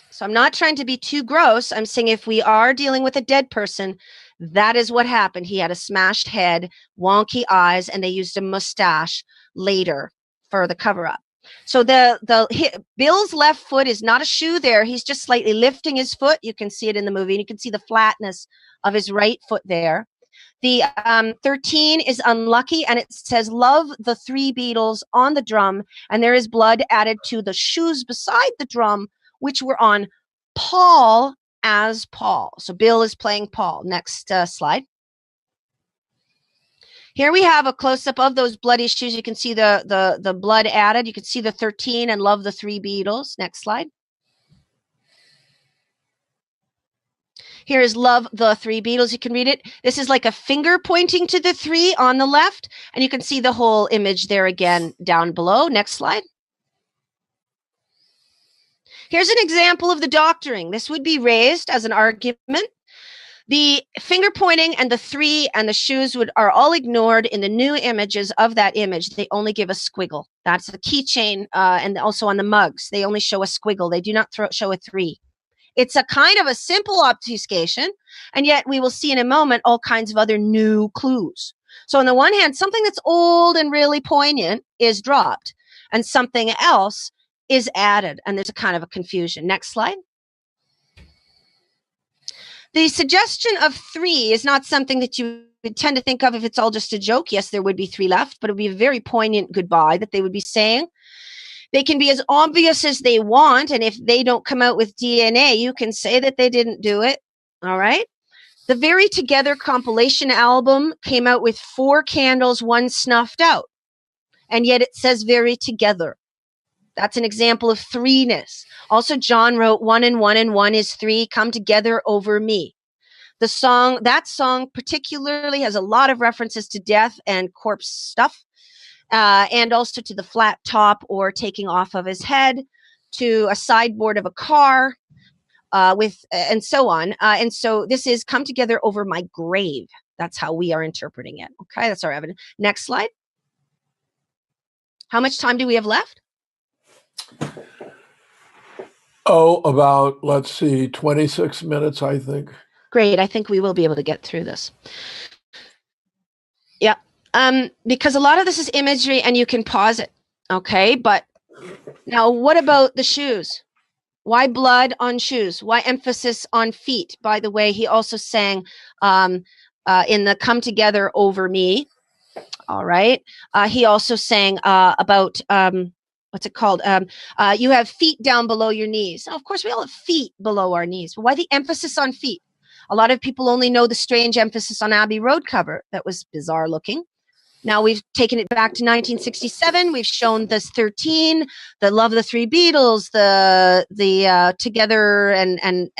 S10: So I'm not trying to be too gross. I'm saying if we are dealing with a dead person, that is what happened. He had a smashed head, wonky eyes, and they used a mustache later for the cover-up. So Bill's left foot is not a shoe there. He's just slightly lifting his foot. You can see it in the movie, and you can see the flatness of his right foot there. The 13 is unlucky, and it says, love the three Beatles on the drum, and there is blood added to the shoes beside the drum, which were on Paul as Paul. So Bill is playing Paul. Next slide. Here we have a close-up of those bloody shoes. You can see the blood added. You can see the 13 and love the three Beatles. Next slide. Here is love the three Beatles. You can read it. This is like a finger pointing to the three on the left. And you can see the whole image there again down below. Next slide. Here's an example of the doctoring. This would be raised as an argument. The finger pointing and the three and the shoes are all ignored in the new images of that image. They only give a squiggle. That's the keychain, and also on the mugs. They only show a squiggle. They do not show a three. It's a kind of a simple obfuscation, and yet we will see in a moment all kinds of other new clues. So on the one hand, something that's old and really poignant is dropped, and something else is added, and there's a kind of a confusion. Next slide. The suggestion of three is not something that you would tend to think of if it's all just a joke. Yes, there would be three left, but it would be a very poignant goodbye that they would be saying. They can be as obvious as they want, and if they don't come out with DNA, you can say that they didn't do it. All right? The Very Together compilation album came out with 4 candles, 1 snuffed out, and yet it says Very Together. That's an example of threeness. Also, John wrote 1 and 1 and 1 is 3, come together over me. That song particularly has a lot of references to death and corpse stuff, and also to the flat top or taking off of his head, to a sideboard of a car, and so on. And so this is come together over my grave. That's how we are interpreting it. Okay, that's our evidence. Next slide. How much time do we have left?
S1: Oh, about, let's see, 26 minutes, I think.
S10: Great. I think we will be able to get through this. Yeah. Because a lot of this is imagery and you can pause it. Okay. But now what about the shoes? Why blood on shoes? Why emphasis on feet? By the way, he also sang in the Come Together Over Me. All right. He also sang about... what's it called? You have feet down below your knees. Now, of course, we all have feet below our knees. But why the emphasis on feet? A lot of people only know the strange emphasis on Abbey Road cover. That was bizarre looking. Now we've taken it back to 1967. We've shown this 13, the Love the Three Beatles, the Together and 1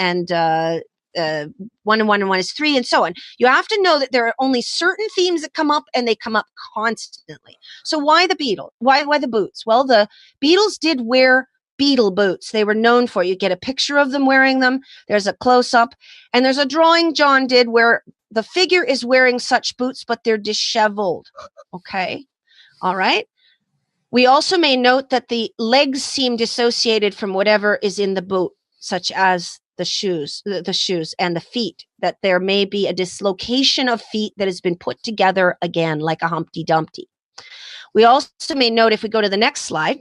S10: and 1 and 1 is 3, and so on. You have to know that there are only certain themes that come up, and they come up constantly. So why the Beatles? Why the boots? Well, the Beatles did wear Beatle boots. They were known for. You get a picture of them wearing them. There's a close-up, and there's a drawing John did where the figure is wearing such boots, but they're disheveled. Okay, all right. We also may note that the legs seem dissociated from whatever is in the boot, such as the shoes and the feet, that there may be a dislocation of feet that has been put together again like a Humpty Dumpty. We also may note, if we go to the next slide,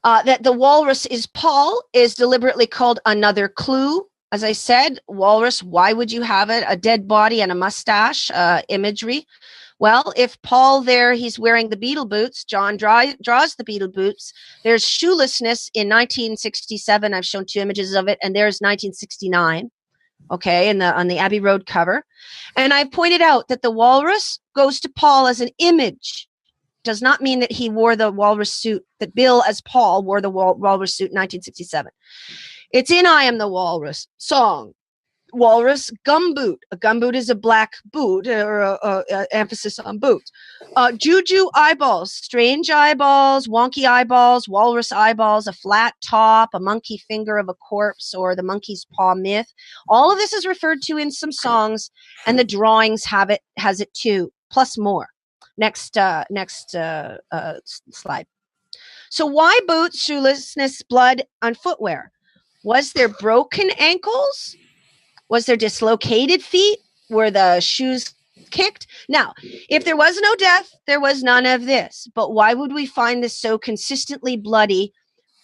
S10: that the walrus is Paul is deliberately called another clue. As I said, walrus, why would you have it? A dead body and a mustache imagery. Well, if Paul there, he's wearing the Beatle boots, John draws the Beatle boots. There's shoelessness in 1967. I've shown 2 images of it, and there's 1969. Okay, on the Abbey Road cover. And I've pointed out that the walrus goes to Paul as an image. does not mean that he wore the walrus suit, that Bill as Paul wore the walrus suit in 1967. It's in I Am the Walrus song. Walrus gumboot. A gumboot is a black boot, or a emphasis on boots. Juju eyeballs, strange eyeballs, wonky eyeballs, walrus eyeballs, a flat top, a monkey finger of a corpse, or the monkey's paw myth. All of this is referred to in some songs, and the drawings has it too, plus more. Next slide. So why boots, shoelessness, blood on footwear? Was there broken ankles? Was there dislocated feet? Were the shoes kicked? Now, if there was no death, there was none of this. But why would we find this so consistently bloody,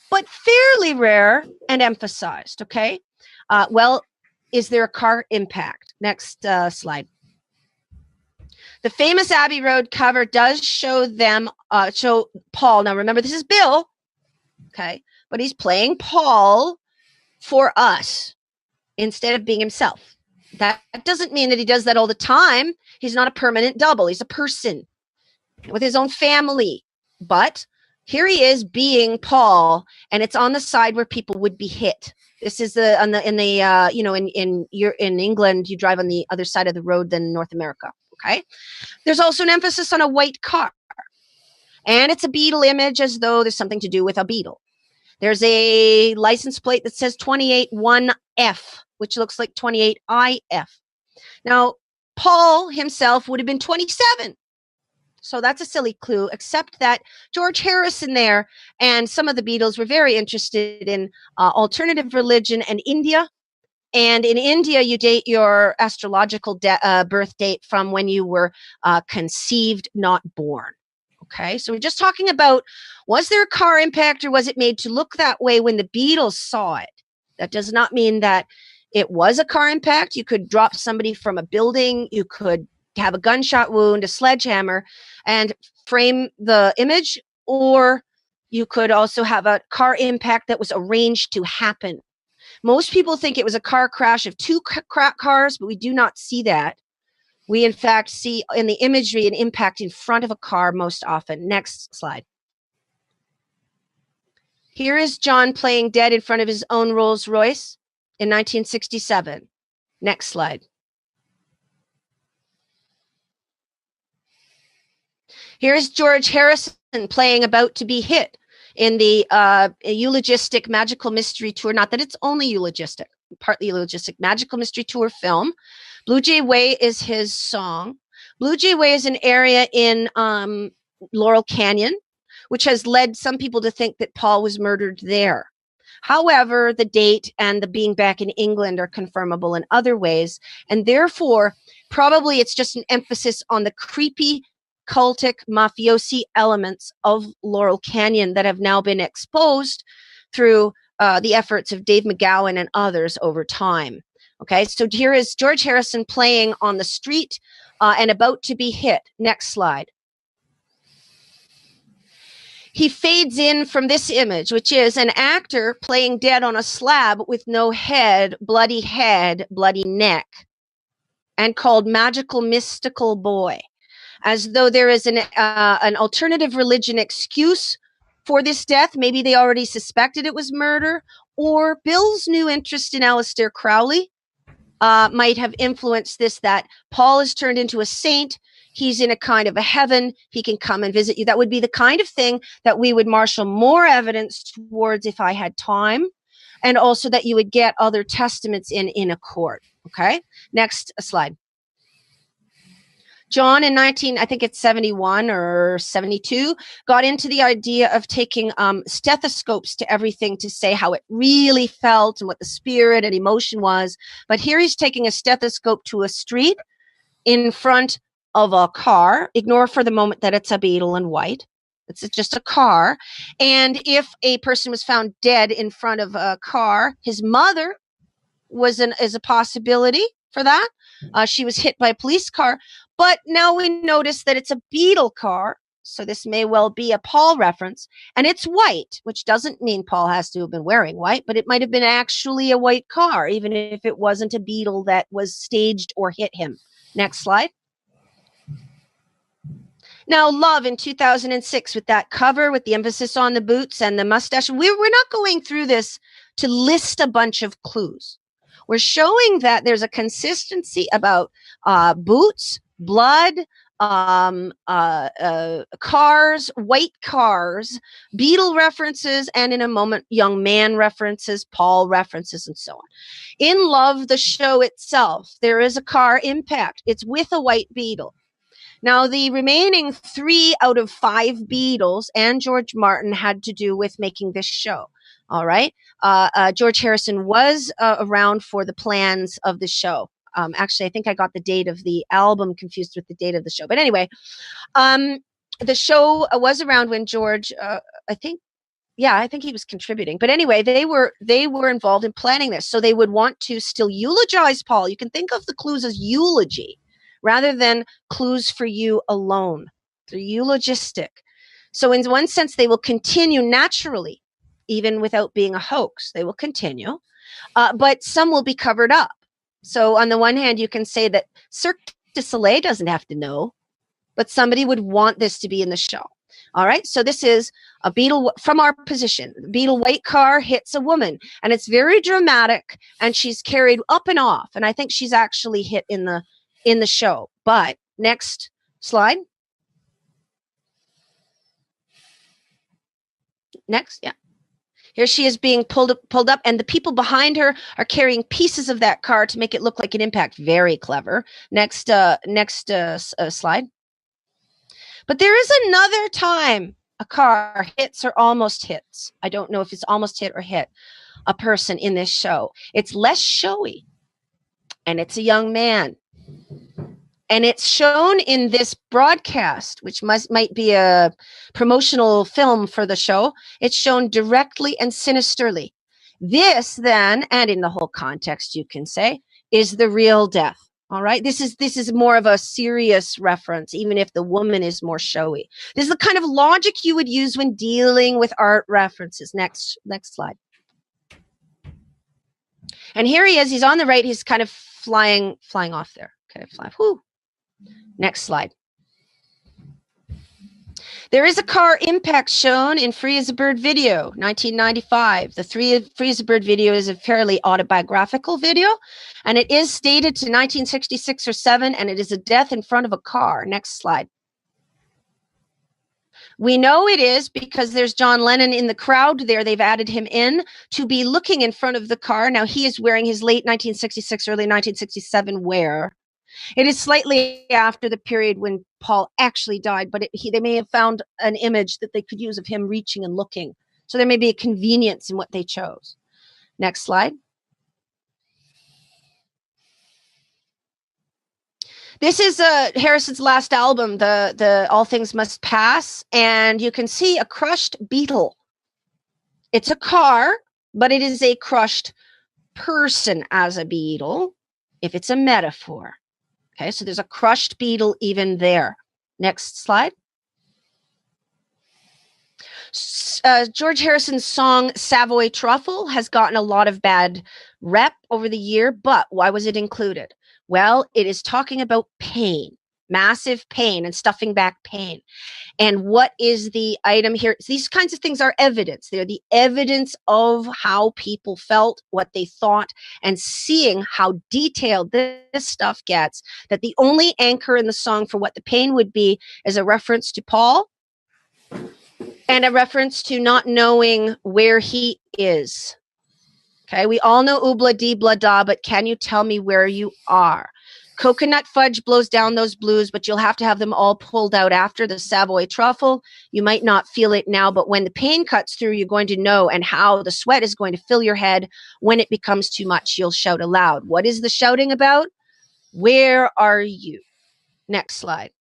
S10: but fairly rare and emphasized? Okay. Well, is there a car impact? Next slide. The famous Abbey Road cover does show show Paul. Now, remember, this is Bill. Okay. But he's playing Paul for us instead of being himself. That doesn't mean that he does that all the time. He's not a permanent double. He's a person with his own family. But here he is being Paul, and it's on the side where people would be hit. This is in England, you drive on the other side of the road than North America. Okay. There's also an emphasis on a white car, and it's a beetle image, as though there's something to do with a beetle. There's a license plate that says 281F, which looks like 28IF. Now, Paul himself would have been 27. So that's a silly clue, except that George Harrison there and some of the Beatles were very interested in alternative religion and India. And in India, you date your astrological birth date from when you were conceived, not born. Okay, so we're just talking about, was there a car impact, or was it made to look that way when the Beatles saw it? That does not mean that it was a car impact. You could drop somebody from a building. You could have a gunshot wound, a sledgehammer, and frame the image. Or you could also have a car impact that was arranged to happen. Most people think it was a car crash of two cars, but we do not see that. We, in fact, see in the imagery an impact in front of a car most often. Next slide. Here is John playing dead in front of his own Rolls Royce in 1967. Next slide. Here is George Harrison playing About to be Hit in the eulogistic Magical Mystery Tour. Not that it's only eulogistic, partly eulogistic Magical Mystery Tour film. Blue Jay Way is his song. Blue Jay Way is an area in Laurel Canyon, which has led some people to think that Paul was murdered there. However, the date and the being back in England are confirmable in other ways, and therefore, probably it's just an emphasis on the creepy, cultic, mafiosi elements of Laurel Canyon that have now been exposed through the efforts of Dave McGowan and others over time. Okay, so here is George Harrison playing on the street and about to be hit. Next slide. He fades in from this image, which is an actor playing dead on a slab with no head, bloody neck, and called Magical Mystical Boy, as though there is an alternative religion excuse for this death. Maybe they already suspected it was murder, or Bill's new interest in Aleister Crowley might have influenced this, that Paul is turned into a saint. He's in a kind of a heaven. He can come and visit you. That would be the kind of thing that we would marshal more evidence towards if I had time, and also that you would get other testaments in a court. Okay, next slide. John in 71 or 72, got into the idea of taking stethoscopes to everything to say how it really felt and what the spirit and emotion was. But here he's taking a stethoscope to a street in front of a car. Ignore for the moment that it's a beetle and white. It's just a car. And if a person was found dead in front of a car, his mother is a possibility for that. She was hit by a police car. But now we notice that it's a beetle car, so this may well be a Paul reference, and it's white, which doesn't mean Paul has to have been wearing white, but it might have been actually a white car, even if it wasn't a beetle that was staged or hit him. Next slide. Now, Love in 2006 with that cover with the emphasis on the boots and the mustache. We're not going through this to list a bunch of clues. We're showing that there's a consistency about boots, blood, cars, white cars, Beatle references, and in a moment, young man references, Paul references, and so on. In Love, the show itself, there is a car impact. It's with a white Beatle. Now, the remaining 3 out of 5 Beatles and George Martin had to do with making this show. All right. George Harrison was around for the plans of the show. Actually, I think I got the date of the album confused with the date of the show. But anyway, the show was around when George, I think he was contributing. But anyway, they were involved in planning this. So they would want to still eulogize Paul. You can think of the clues as eulogy rather than clues for you alone. They're eulogistic. So in one sense, they will continue naturally, even without being a hoax. They will continue, but some will be covered up. So on the one hand, you can say that Cirque du Soleil doesn't have to know, but somebody would want this to be in the show. All right, so this is a Beatle from our position. The Beatle white car hits a woman, and it's very dramatic, and she's carried up and off, and I think she's actually hit in the show. But next slide. Next, yeah. Here she is being pulled up, and the people behind her are carrying pieces of that car to make it look like an impact. Very clever. Next slide. But there is another time a car hits or almost hits. I don't know if it's almost hit or hit a person in this show. It's less showy, and it's a young man. And it's shown in this broadcast, which might be a promotional film for the show. It's shown directly and sinisterly. This then, and in the whole context, you can say, is the real death. All right. This is more of a serious reference, even if the woman is more showy. This is the kind of logic you would use when dealing with art references. Next slide. And here he is. He's on the right. He's kind of flying off there. Okay, fly. Whoo. Next slide. There is a car impact shown in Free as a Bird video, 1995. The Free as a Bird video is a fairly autobiographical video, and it is dated to 1966 or 7, and it is a death in front of a car. Next slide. We know it is because there's John Lennon in the crowd there. They've added him in to be looking in front of the car. Now, he is wearing his late 1966, early 1967 wear. It is slightly after the period when Paul actually died, but they may have found an image that they could use of him reaching and looking. So there may be a convenience in what they chose. Next slide. This is Harrison's last album, the All Things Must Pass, and you can see a crushed Beatle. It's a car, but it is a crushed person as a Beatle, if it's a metaphor. Okay, so there's a crushed Beatle even there. Next slide. George Harrison's song Savoy Truffle has gotten a lot of bad rep over the year, but why was it included? Well, it is talking about pain, massive pain and stuffing back pain. And what is the item here? These kinds of things are evidence. They're the evidence of how people felt, what they thought, and seeing how detailed this stuff gets, that the only anchor in the song for what the pain would be is a reference to Paul and a reference to not knowing where he is. Okay, we all know oobla dee blah da, but can you tell me where you are? Coconut fudge blows down those blues, but you'll have to have them all pulled out after the Savoy Truffle. You might not feel it now, but when the pain cuts through, you're going to know, and how the sweat is going to fill your head. When it becomes too much, you'll shout aloud. What is the shouting about? Where are you? Next slide.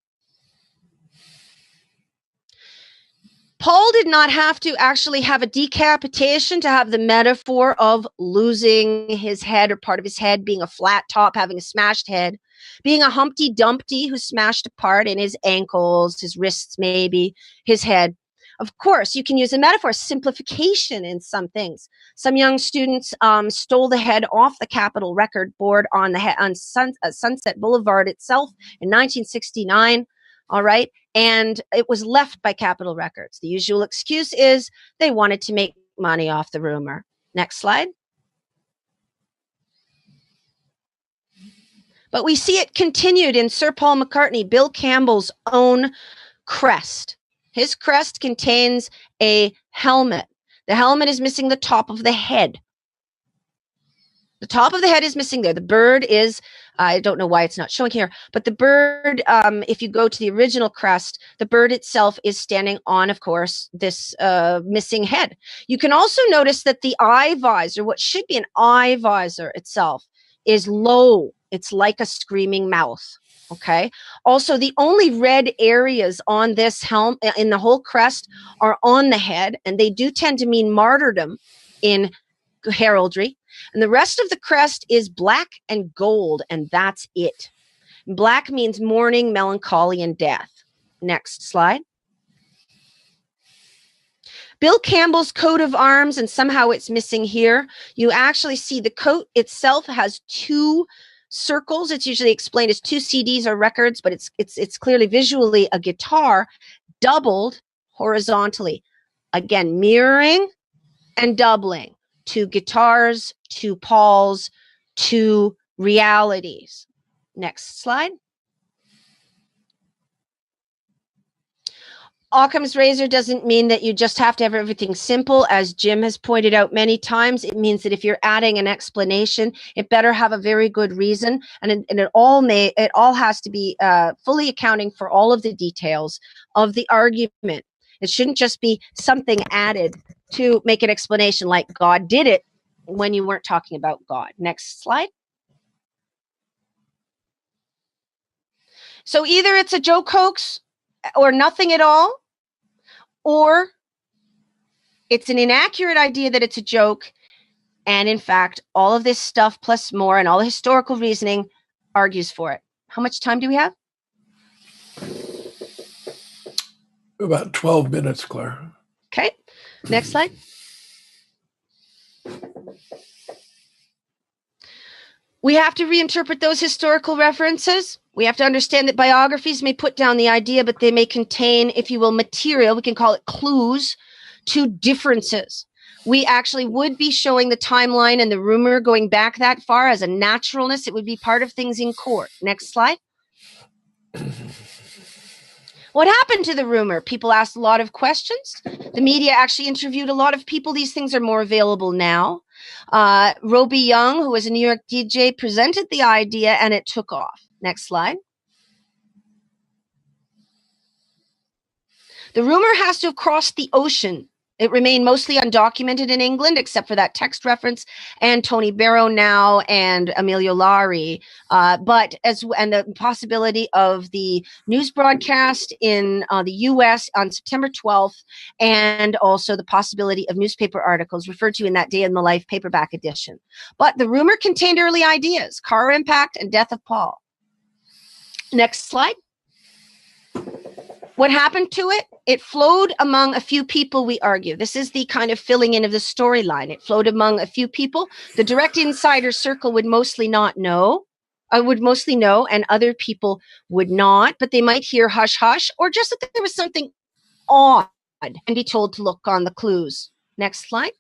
S10: Paul did not have to actually have a decapitation to have the metaphor of losing his head or part of his head, being a flat top, having a smashed head, being a Humpty Dumpty who smashed apart in his ankles, his wrists maybe, his head. Of course, you can use a metaphor, simplification in some things. Some young students stole the head off the Capitol record board on Sunset Boulevard itself in 1969. All right. And it was left by Capitol Records. The usual excuse is they wanted to make money off the rumor. Next slide. But we see it continued in Sir Paul McCartney, Bill Campbell's own crest. His crest contains a helmet. The helmet is missing the top of the head. The top of the head is missing there. The bird is, I don't know why it's not showing here, but the bird, if you go to the original crest, the bird itself is standing on, of course, this missing head. You can also notice that the eye visor, what should be an eye visor itself, is low. It's like a screaming mouth. Okay. Also, the only red areas on this helm in the whole crest are on the head, and they do tend to mean martyrdom in heraldry. And the rest of the crest is black and gold, and that's it. Black means mourning, melancholy, and death. Next slide. Bill Campbell's coat of arms, and somehow it's missing here. You actually see the coat itself has two circles. It's usually explained as two CDs or records, but it's clearly visually a guitar doubled horizontally. Again, mirroring and doubling. Two guitars, two Pauls, two realities. Next slide. Occam's razor doesn't mean that you just have to have everything simple. As Jim has pointed out many times, it means that if you're adding an explanation, it better have a very good reason, and it all has to be fully accounting for all of the details of the argument. It shouldn't just be something added to make an explanation like God did it when you weren't talking about God. Next slide. So either it's a joke hoax or nothing at all, or it's an inaccurate idea that it's a joke. And in fact, all of this stuff plus more and all the historical reasoning argues for it. How much time do we have?
S1: About 12 minutes, Claire.
S10: Okay. Next slide. We have to reinterpret those historical references. We have to understand that biographies may put down the idea, but they may contain, if you will, material. We can call it clues to differences. We actually would be showing the timeline and the rumor going back that far as a naturalness. It would be part of things in court. Next slide. What happened to the rumor? People asked a lot of questions. The media actually interviewed a lot of people. These things are more available now. Roby Young, who was a New York DJ, presented the idea and it took off. Next slide. The rumor has to have crossed the ocean. It remained mostly undocumented in England, except for that text reference and Tony Barrow now and Emilio Lari. And the possibility of the news broadcast in the U.S. on September 12th, and also the possibility of newspaper articles referred to in that Day in the Life paperback edition. But the rumor contained early ideas: car impact and death of Paul. Next slide. What happened to it? It flowed among a few people, we argue. This is the kind of filling in of the storyline. It flowed among a few people. The direct insider circle would mostly know, and other people would not, but they might hear hush hush, or just that there was something odd and be told to look on the clues. Next slide.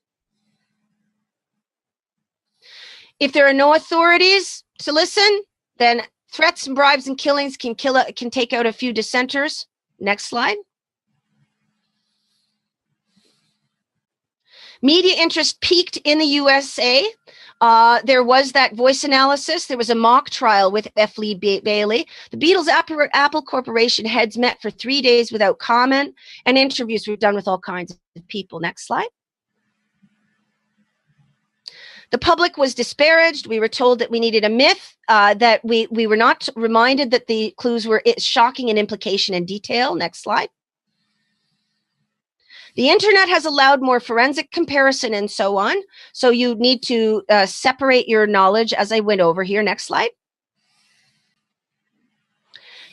S10: If there are no authorities to listen, then threats and bribes and killings can take out a few dissenters. Next slide. Media interest peaked in the USA. There was that voice analysis. There was a mock trial with F. Lee Bailey. The Beatles Apple Corporation heads met for 3 days without comment, and interviews were done with all kinds of people. Next slide. The public was disparaged. We were told that we needed a myth, that we were not reminded that the clues were shocking in implication and detail. Next slide. The internet has allowed more forensic comparison and so on. So you need to separate your knowledge as I went over here. Next slide.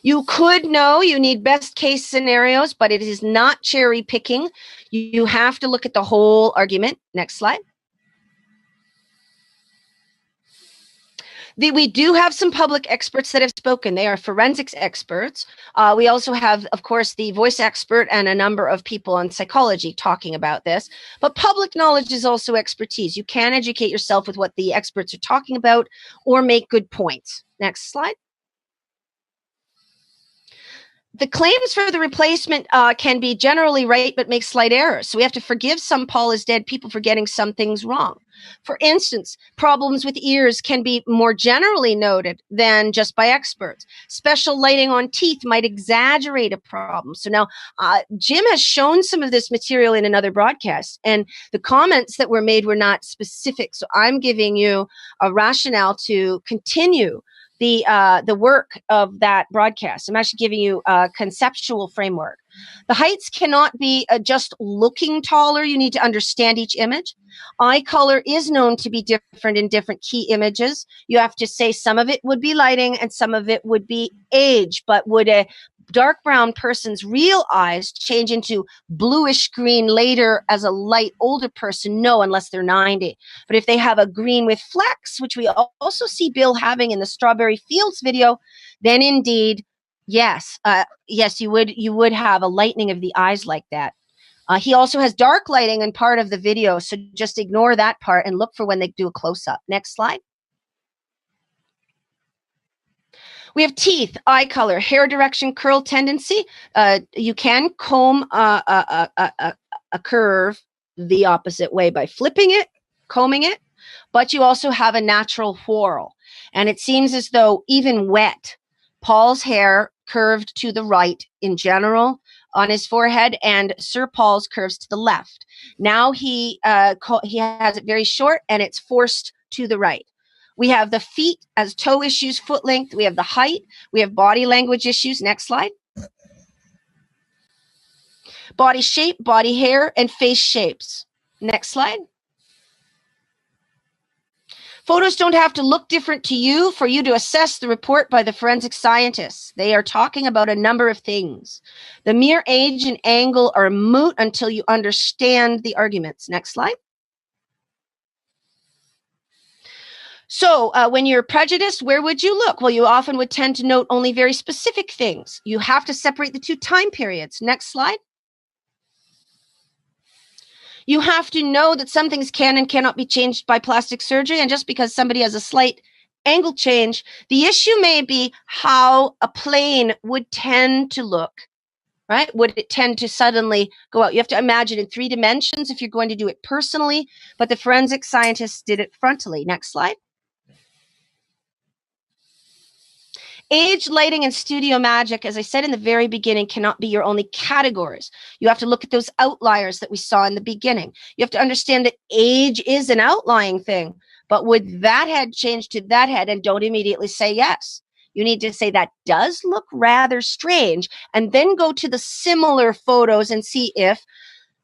S10: You could know you need best case scenarios, but it is not cherry picking. You have to look at the whole argument. Next slide. We do have some public experts that have spoken. They are forensics experts. We also have, of course, the voice expert and a number of people on psychology talking about this. But public knowledge is also expertise. You can educate yourself with what the experts are talking about or make good points. Next slide. The claims for the replacement can be generally right, but make slight errors. So we have to forgive some Paul is dead people for getting some things wrong. For instance, problems with ears can be more generally noted than just by experts. Special lighting on teeth might exaggerate a problem. So now Jim has shown some of this material in another broadcast, and the comments that were made were not specific. So I'm giving you a rationale to continue the work of that broadcast. I'm actually giving you a conceptual framework. The heights cannot be just looking taller. You need to understand each image. Eye color is known to be different in different key images. You have to say some of it would be lighting and some of it would be age, but would a dark brown person's real eyes change into bluish green later as a light older person? No, unless they're 90. But if they have a green with flecks, which we also see Bill having in the Strawberry Fields video, then indeed, yes, you would have a lightening of the eyes like that. He also has dark lighting in part of the video, so just ignore that part and look for when they do a close-up. Next slide. We have teeth, eye color, hair direction, curl tendency. You can comb a curve the opposite way by flipping it, combing it, but you also have a natural whorl. And it seems as though even wet, Paul's hair curved to the right in general on his forehead, and Sir Paul's curves to the left. Now he has it very short, and it's forced to the right. We have the feet as toe issues, foot length. We have the height. We have body language issues. Next slide. Body shape, body hair, and face shapes. Next slide. Photos don't have to look different to you for you to assess the report by the forensic scientists. They are talking about a number of things. The mere age and angle are moot until you understand the arguments. Next slide. So when you're prejudiced, where would you look? Well, you often would tend to note only very specific things. You have to separate the two time periods. Next slide. You have to know that some things can and cannot be changed by plastic surgery. And just because somebody has a slight angle change, the issue may be how a plane would tend to look, right? Would it tend to suddenly go out? You have to imagine in 3 dimensions if you're going to do it personally, but the forensic scientists did it frontally. Next slide. Age, lighting, and studio magic, as I said in the very beginning, cannot be your only categories. You have to look at those outliers that we saw in the beginning. You have to understand that age is an outlying thing, but would that head change to that head? And don't immediately say yes. You need to say that does look rather strange, and then go to the similar photos and see if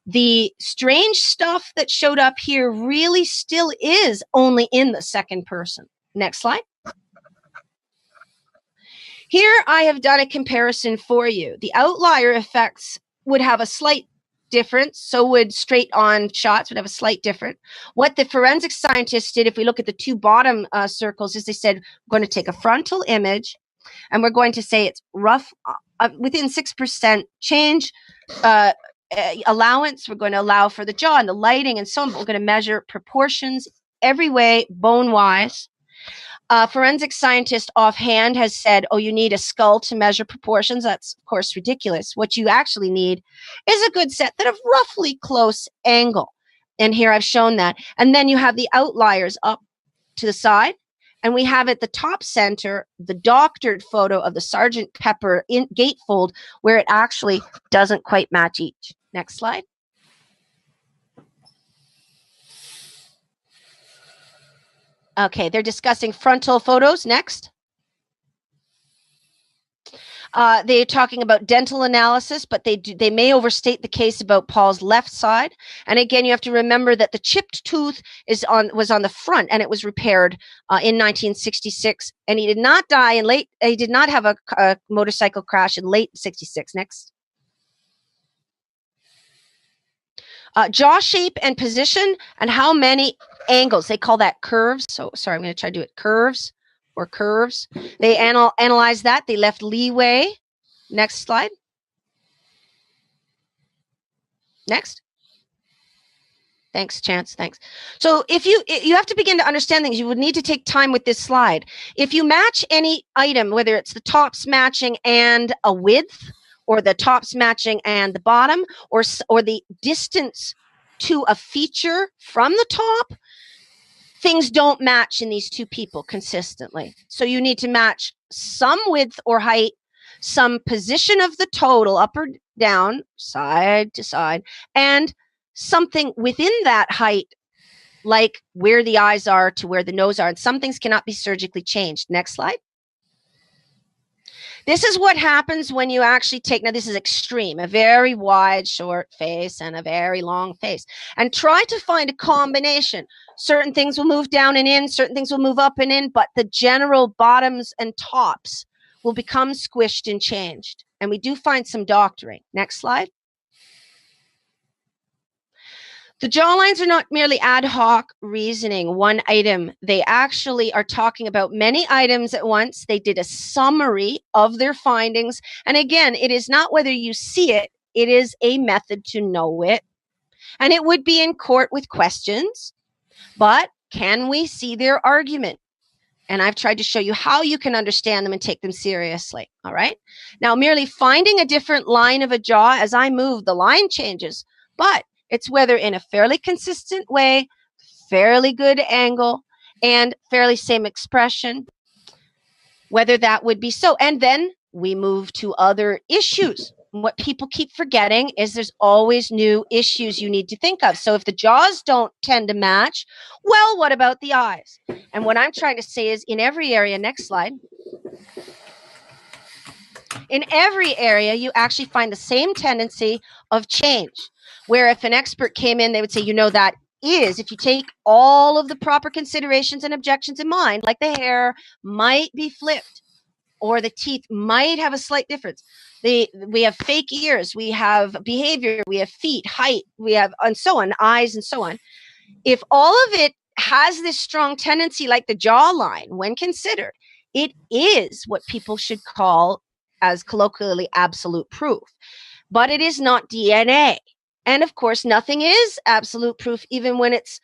S10: the strange stuff that showed up here really still is only in the second person. Next slide. Here I have done a comparison for you. The outlier effects would have a slight difference. So would straight on shots would have a slight difference. What the forensic scientists did, if we look at the 2 bottom circles, is they said, we're going to take a frontal image and we're going to say it's rough within 6% change allowance. We're going to allow for the jaw and the lighting and so on. But we're going to measure proportions every way, bone-wise. Forensic scientist offhand has said, oh, you need a skull to measure proportions. That's, of course, ridiculous. What you actually need is a good set that of roughly close angle. And here I've shown that. And then you have the outliers up to the side. And we have at the top center the doctored photo of the Sergeant Pepper gatefold where it actually doesn't quite match each. Next slide. Okay, they're discussing frontal photos. Next. They're talking about dental analysis, but they may overstate the case about Paul's left side. And again, you have to remember that the chipped tooth was on the front, and it was repaired in 1966. And he did not die in late. He did not have a motorcycle crash in late 66. Next. Jaw shape and position, and how many angles. They call that curves. So sorry, I'm going to try to do it. Curves, or curves. They analyzed that. They left leeway. Next slide. Next. Thanks, Chance. Thanks. So if you have to begin to understand things, you would need to take time with this slide. If you match any item, whether it's the tops matching and a width, or the tops matching and the bottom, or the distance to a feature from the top, things don't match in these two people consistently. So you need to match some width or height, some position of the total, up or down, side to side, and something within that height, like where the eyes are to where the nose are. And some things cannot be surgically changed. Next slide. This is what happens when you actually take, now this is extreme, a very wide, short face and a very long face. And try to find a combination. Certain things will move down and in, certain things will move up and in, but the general bottoms and tops will become squished and changed. And we do find some doctoring. Next slide. The jawlines are not merely ad hoc reasoning, one item. They actually are talking about many items at once. They did a summary of their findings. And again, it is not whether you see it, it is a method to know it. And it would be in court with questions, but can we see their argument? And I've tried to show you how you can understand them and take them seriously. All right. Now, merely finding a different line of a jaw as I move, the line changes, but it's whether in a fairly consistent way, fairly good angle, and fairly same expression, whether that would be so. And then we move to other issues. What people keep forgetting is there's always new issues you need to think of. So if the jaws don't tend to match, well, what about the eyes? And what I'm trying to say is in every area, next slide, in every area, you actually find the same tendency of change. Where if an expert came in, they would say, you know, that is, if you take all of the proper considerations and objections in mind, like the hair might be flipped or the teeth might have a slight difference. We have fake ears, we have behavior, we have feet, height, we have, and so on, eyes and so on. If all of it has this strong tendency like the jawline, when considered, it is what people should call, as colloquially, absolute proof. But it is not DNA. And of course, nothing is absolute proof, even when it's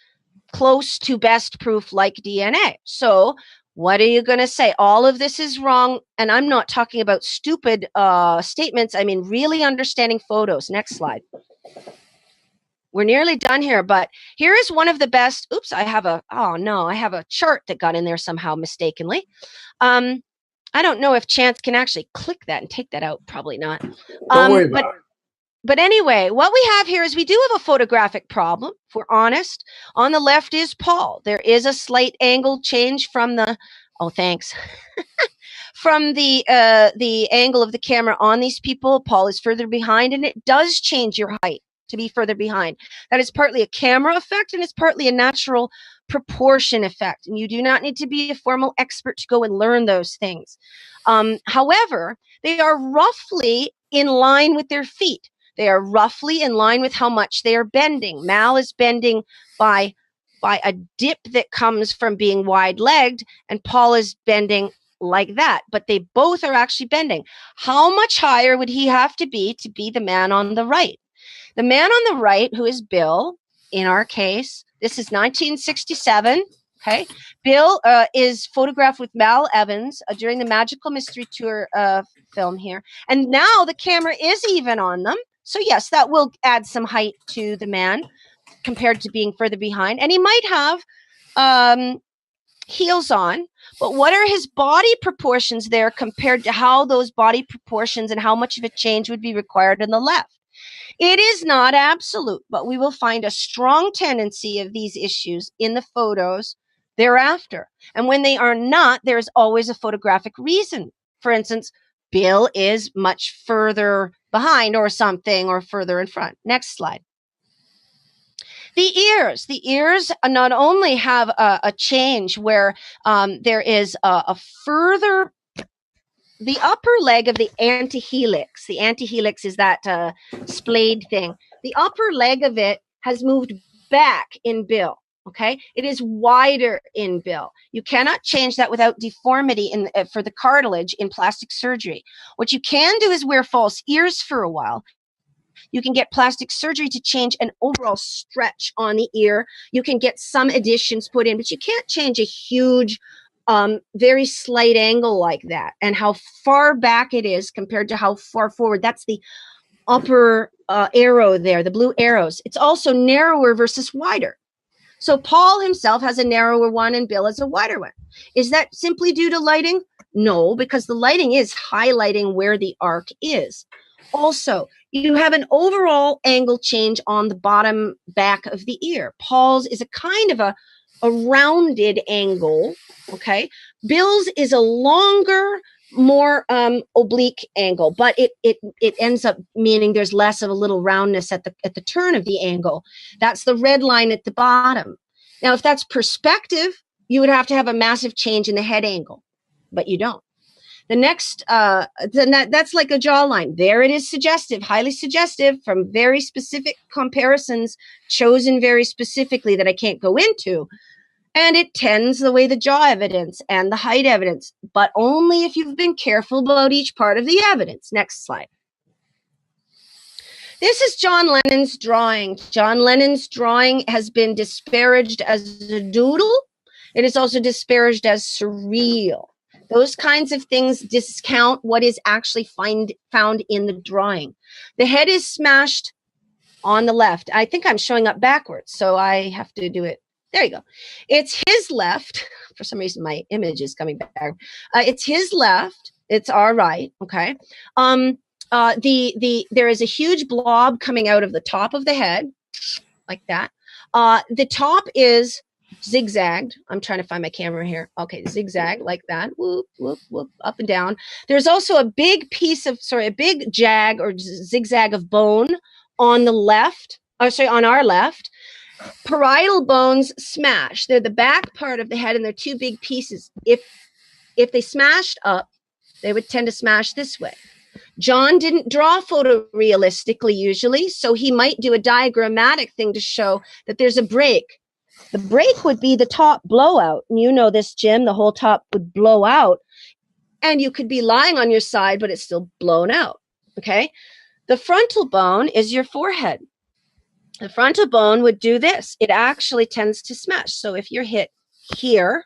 S10: close to best proof like DNA. So what are you going to say? All of this is wrong. And I'm not talking about stupid statements. I mean, really understanding photos. Next slide. We're nearly done here, but here is one of the best. Oops, I have a chart that got in there somehow mistakenly. I don't know if Chance can actually click that and take that out. Probably not.
S1: Don't worry about it.
S10: But anyway, what we have here is we do have a photographic problem, if we're honest. On the left is Paul. There is a slight angle change from the, from the angle of the camera on these people. Paul is further behind, and it does change your height to be further behind. That is partly a camera effect, and it's partly a natural proportion effect. And you do not need to be a formal expert to go and learn those things. However, they are roughly in line with their feet. They are roughly in line with how much they are bending. Mal is bending by a dip that comes from being wide-legged, and Paul is bending like that. But they both are actually bending. How much higher would he have to be the man on the right? The man on the right, who is Bill, in our case, this is 1967. Okay, Bill is photographed with Mal Evans during the Magical Mystery Tour film here. And now the camera is even on them. So yes, that will add some height to the man compared to being further behind. And he might have heels on, but what are his body proportions there compared to how those body proportions and how much of a change would be required on the left? It is not absolute, but we will find a strong tendency of these issues in the photos thereafter. And when they are not, there is always a photographic reason. For instance, Bill is much further behind or something, or further in front. Next slide. The ears not only have a change where there is a further, the upper leg of the antihelix. The antihelix is that splayed thing. The upper leg of it has moved back in Bill. Okay, it is wider in Bill. You cannot change that without deformity for the cartilage in plastic surgery. What you can do is wear false ears for a while. You can get plastic surgery to change an overall stretch on the ear. You can get some additions put in, but you can't change a huge, very slight angle like that. And how far back it is compared to how far forward. That's the upper arrow there, the blue arrows. It's also narrower versus wider. So Paul himself has a narrower one and Bill has a wider one. Is that simply due to lighting? No, because the lighting is highlighting where the arc is. Also, you have an overall angle change on the bottom back of the ear. Paul's is a kind of a rounded angle, okay? Bill's is a longer, more oblique angle, but it ends up meaning there's less of a little roundness at the turn of the angle. That's the red line at the bottom. Now, if that's perspective, you would have to have a massive change in the head angle, but you don't. The next, that's like a jawline. There it is, suggestive, highly suggestive from very specific comparisons chosen very specifically that I can't go into. And it tends the way the jaw evidence and the height evidence, but only if you've been careful about each part of the evidence. Next slide. This is John Lennon's drawing. John Lennon's drawing has been disparaged as a doodle. It is also disparaged as surreal. Those kinds of things discount what is actually found in the drawing. The head is smashed on the left. I think I'm showing up backwards, so I have to do it. There you go. It's his left. For some reason, my image is coming back. It's his left. It's our right. Okay. There is a huge blob coming out of the top of the head, like that. The top is zigzagged. I'm trying to find my camera here. Okay, zigzag like that. Whoop, whoop, whoop, up and down. There's also a big a big jag or zigzag of bone on the left. On our left. Parietal bones smash. They're the back part of the head, and they're two big pieces. If they smashed up, they would tend to smash this way. John didn't draw photorealistically usually, so he might do a diagrammatic thing to show that there's a break. The break would be the top blowout. And you know this, Jim, the whole top would blow out. And you could be lying on your side, but it's still blown out. Okay? The frontal bone is your forehead. The frontal bone would do this. It actually tends to smash. So if you're hit here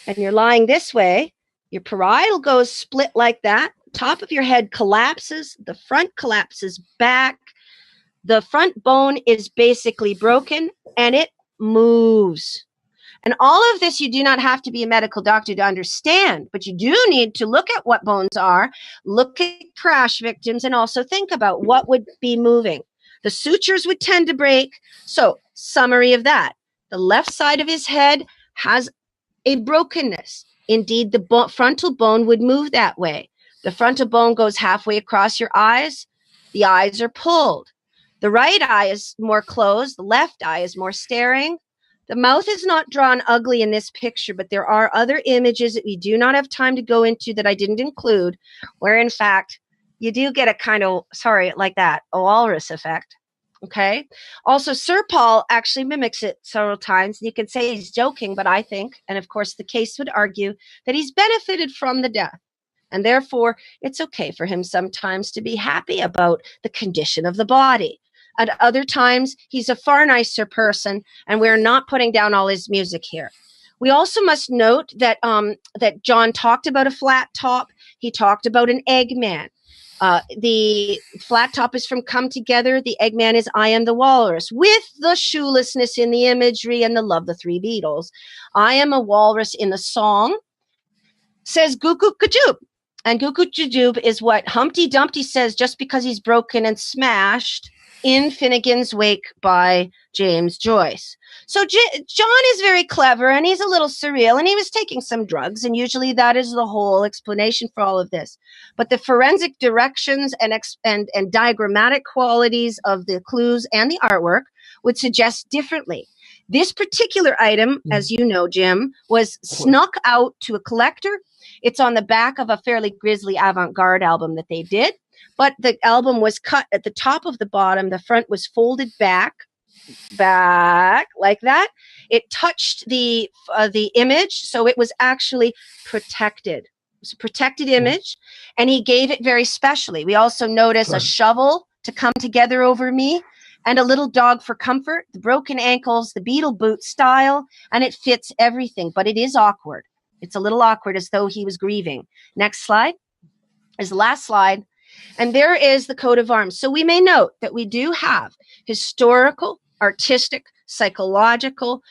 S10: and you're lying this way, your parietal goes split like that. Top of your head collapses. The front collapses back. The front bone is basically broken and it moves. And all of this, you do not have to be a medical doctor to understand, but you do need to look at what bones are, look at crash victims, and also think about what would be moving. The sutures would tend to break. So, summary of that. The left side of his head has a brokenness. Indeed, the frontal bone would move that way. The frontal bone goes halfway across your eyes. The eyes are pulled. The right eye is more closed. The left eye is more staring. The mouth is not drawn ugly in this picture, but there are other images that we do not have time to go into that I didn't include, where in fact, you do get a kind of, like that, a walrus effect. Okay. Also, Sir Paul actually mimics it several times. You can say he's joking, but I think, and of course the case would argue, that he's benefited from the death. And therefore, it's okay for him sometimes to be happy about the condition of the body. At other times, he's a far nicer person, and we're not putting down all his music here. We also must note that that John talked about a flat top. He talked about an Eggman. The flat top is from Come Together. The Eggman is I Am the Walrus, with the shoelessness in the imagery and the Love the Three Beatles. I am a walrus in the song says Goo Goo Gadoop. And Goo Goo Gadoop is what Humpty Dumpty says just because he's broken and smashed in Finnegan's Wake by James Joyce. So John is very clever, and he's a little surreal, and he was taking some drugs, and usually that is the whole explanation for all of this. But the forensic directions and diagrammatic qualities of the clues and the artwork would suggest differently. This particular item, as you know, Jim, was snuck out to a collector. It's on the back of a fairly grisly avant-garde album that they did. But the album was cut at the top of the bottom. The front was folded back. back like that. It touched the image, so it was actually protected. It was a protected image, and he gave it very specially. We also notice a shovel to come together over me, and a little dog for comfort, the broken ankles, the beetle boot style, and it fits everything, but it is awkward. It's a little awkward, as though he was grieving. Next slide is the last slide. And there is the coat of arms. So we may note that we do have historical, artistic, psychological,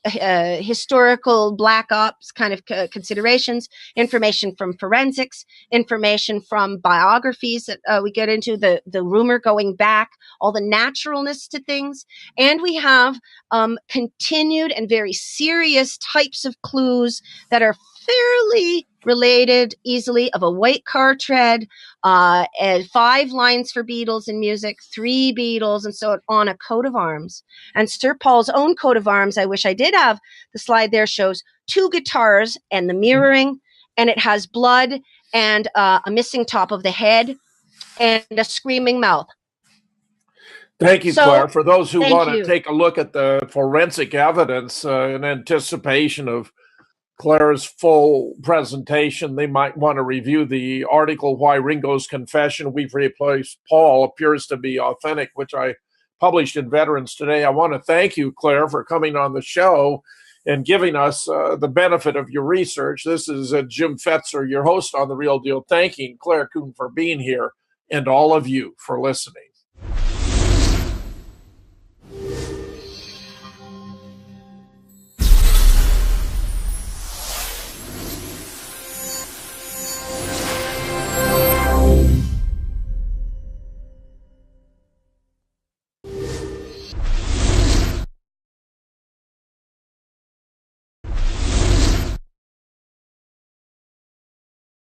S10: historical black ops kind of considerations, information from forensics, information from biographies that we get into, the rumor going back, all the naturalness to things. And we have continued and very serious types of clues that are fairly related easily, of a white car tread, and 5 lines for Beatles in music, 3 Beatles, and so on, a coat of arms. And Sir Paul's own coat of arms, I wish I did have the slide there, shows 2 guitars and the mirroring, and it has blood and a missing top of the head and a screaming mouth.
S1: Thank you,
S10: So,
S1: Claire. For those who want
S10: you.
S1: to take a look at the forensic evidence in anticipation of Claire's full presentation, they might want to review the article, Why Ringo's Confession We've Replaced Paul Appears to Be Authentic, which I published in Veterans Today. I want to thank you, Claire, for coming on the show and giving us the benefit of your research. This is Jim Fetzer, your host on The Real Deal, thanking Clare Kuehn for being here and all of you for listening.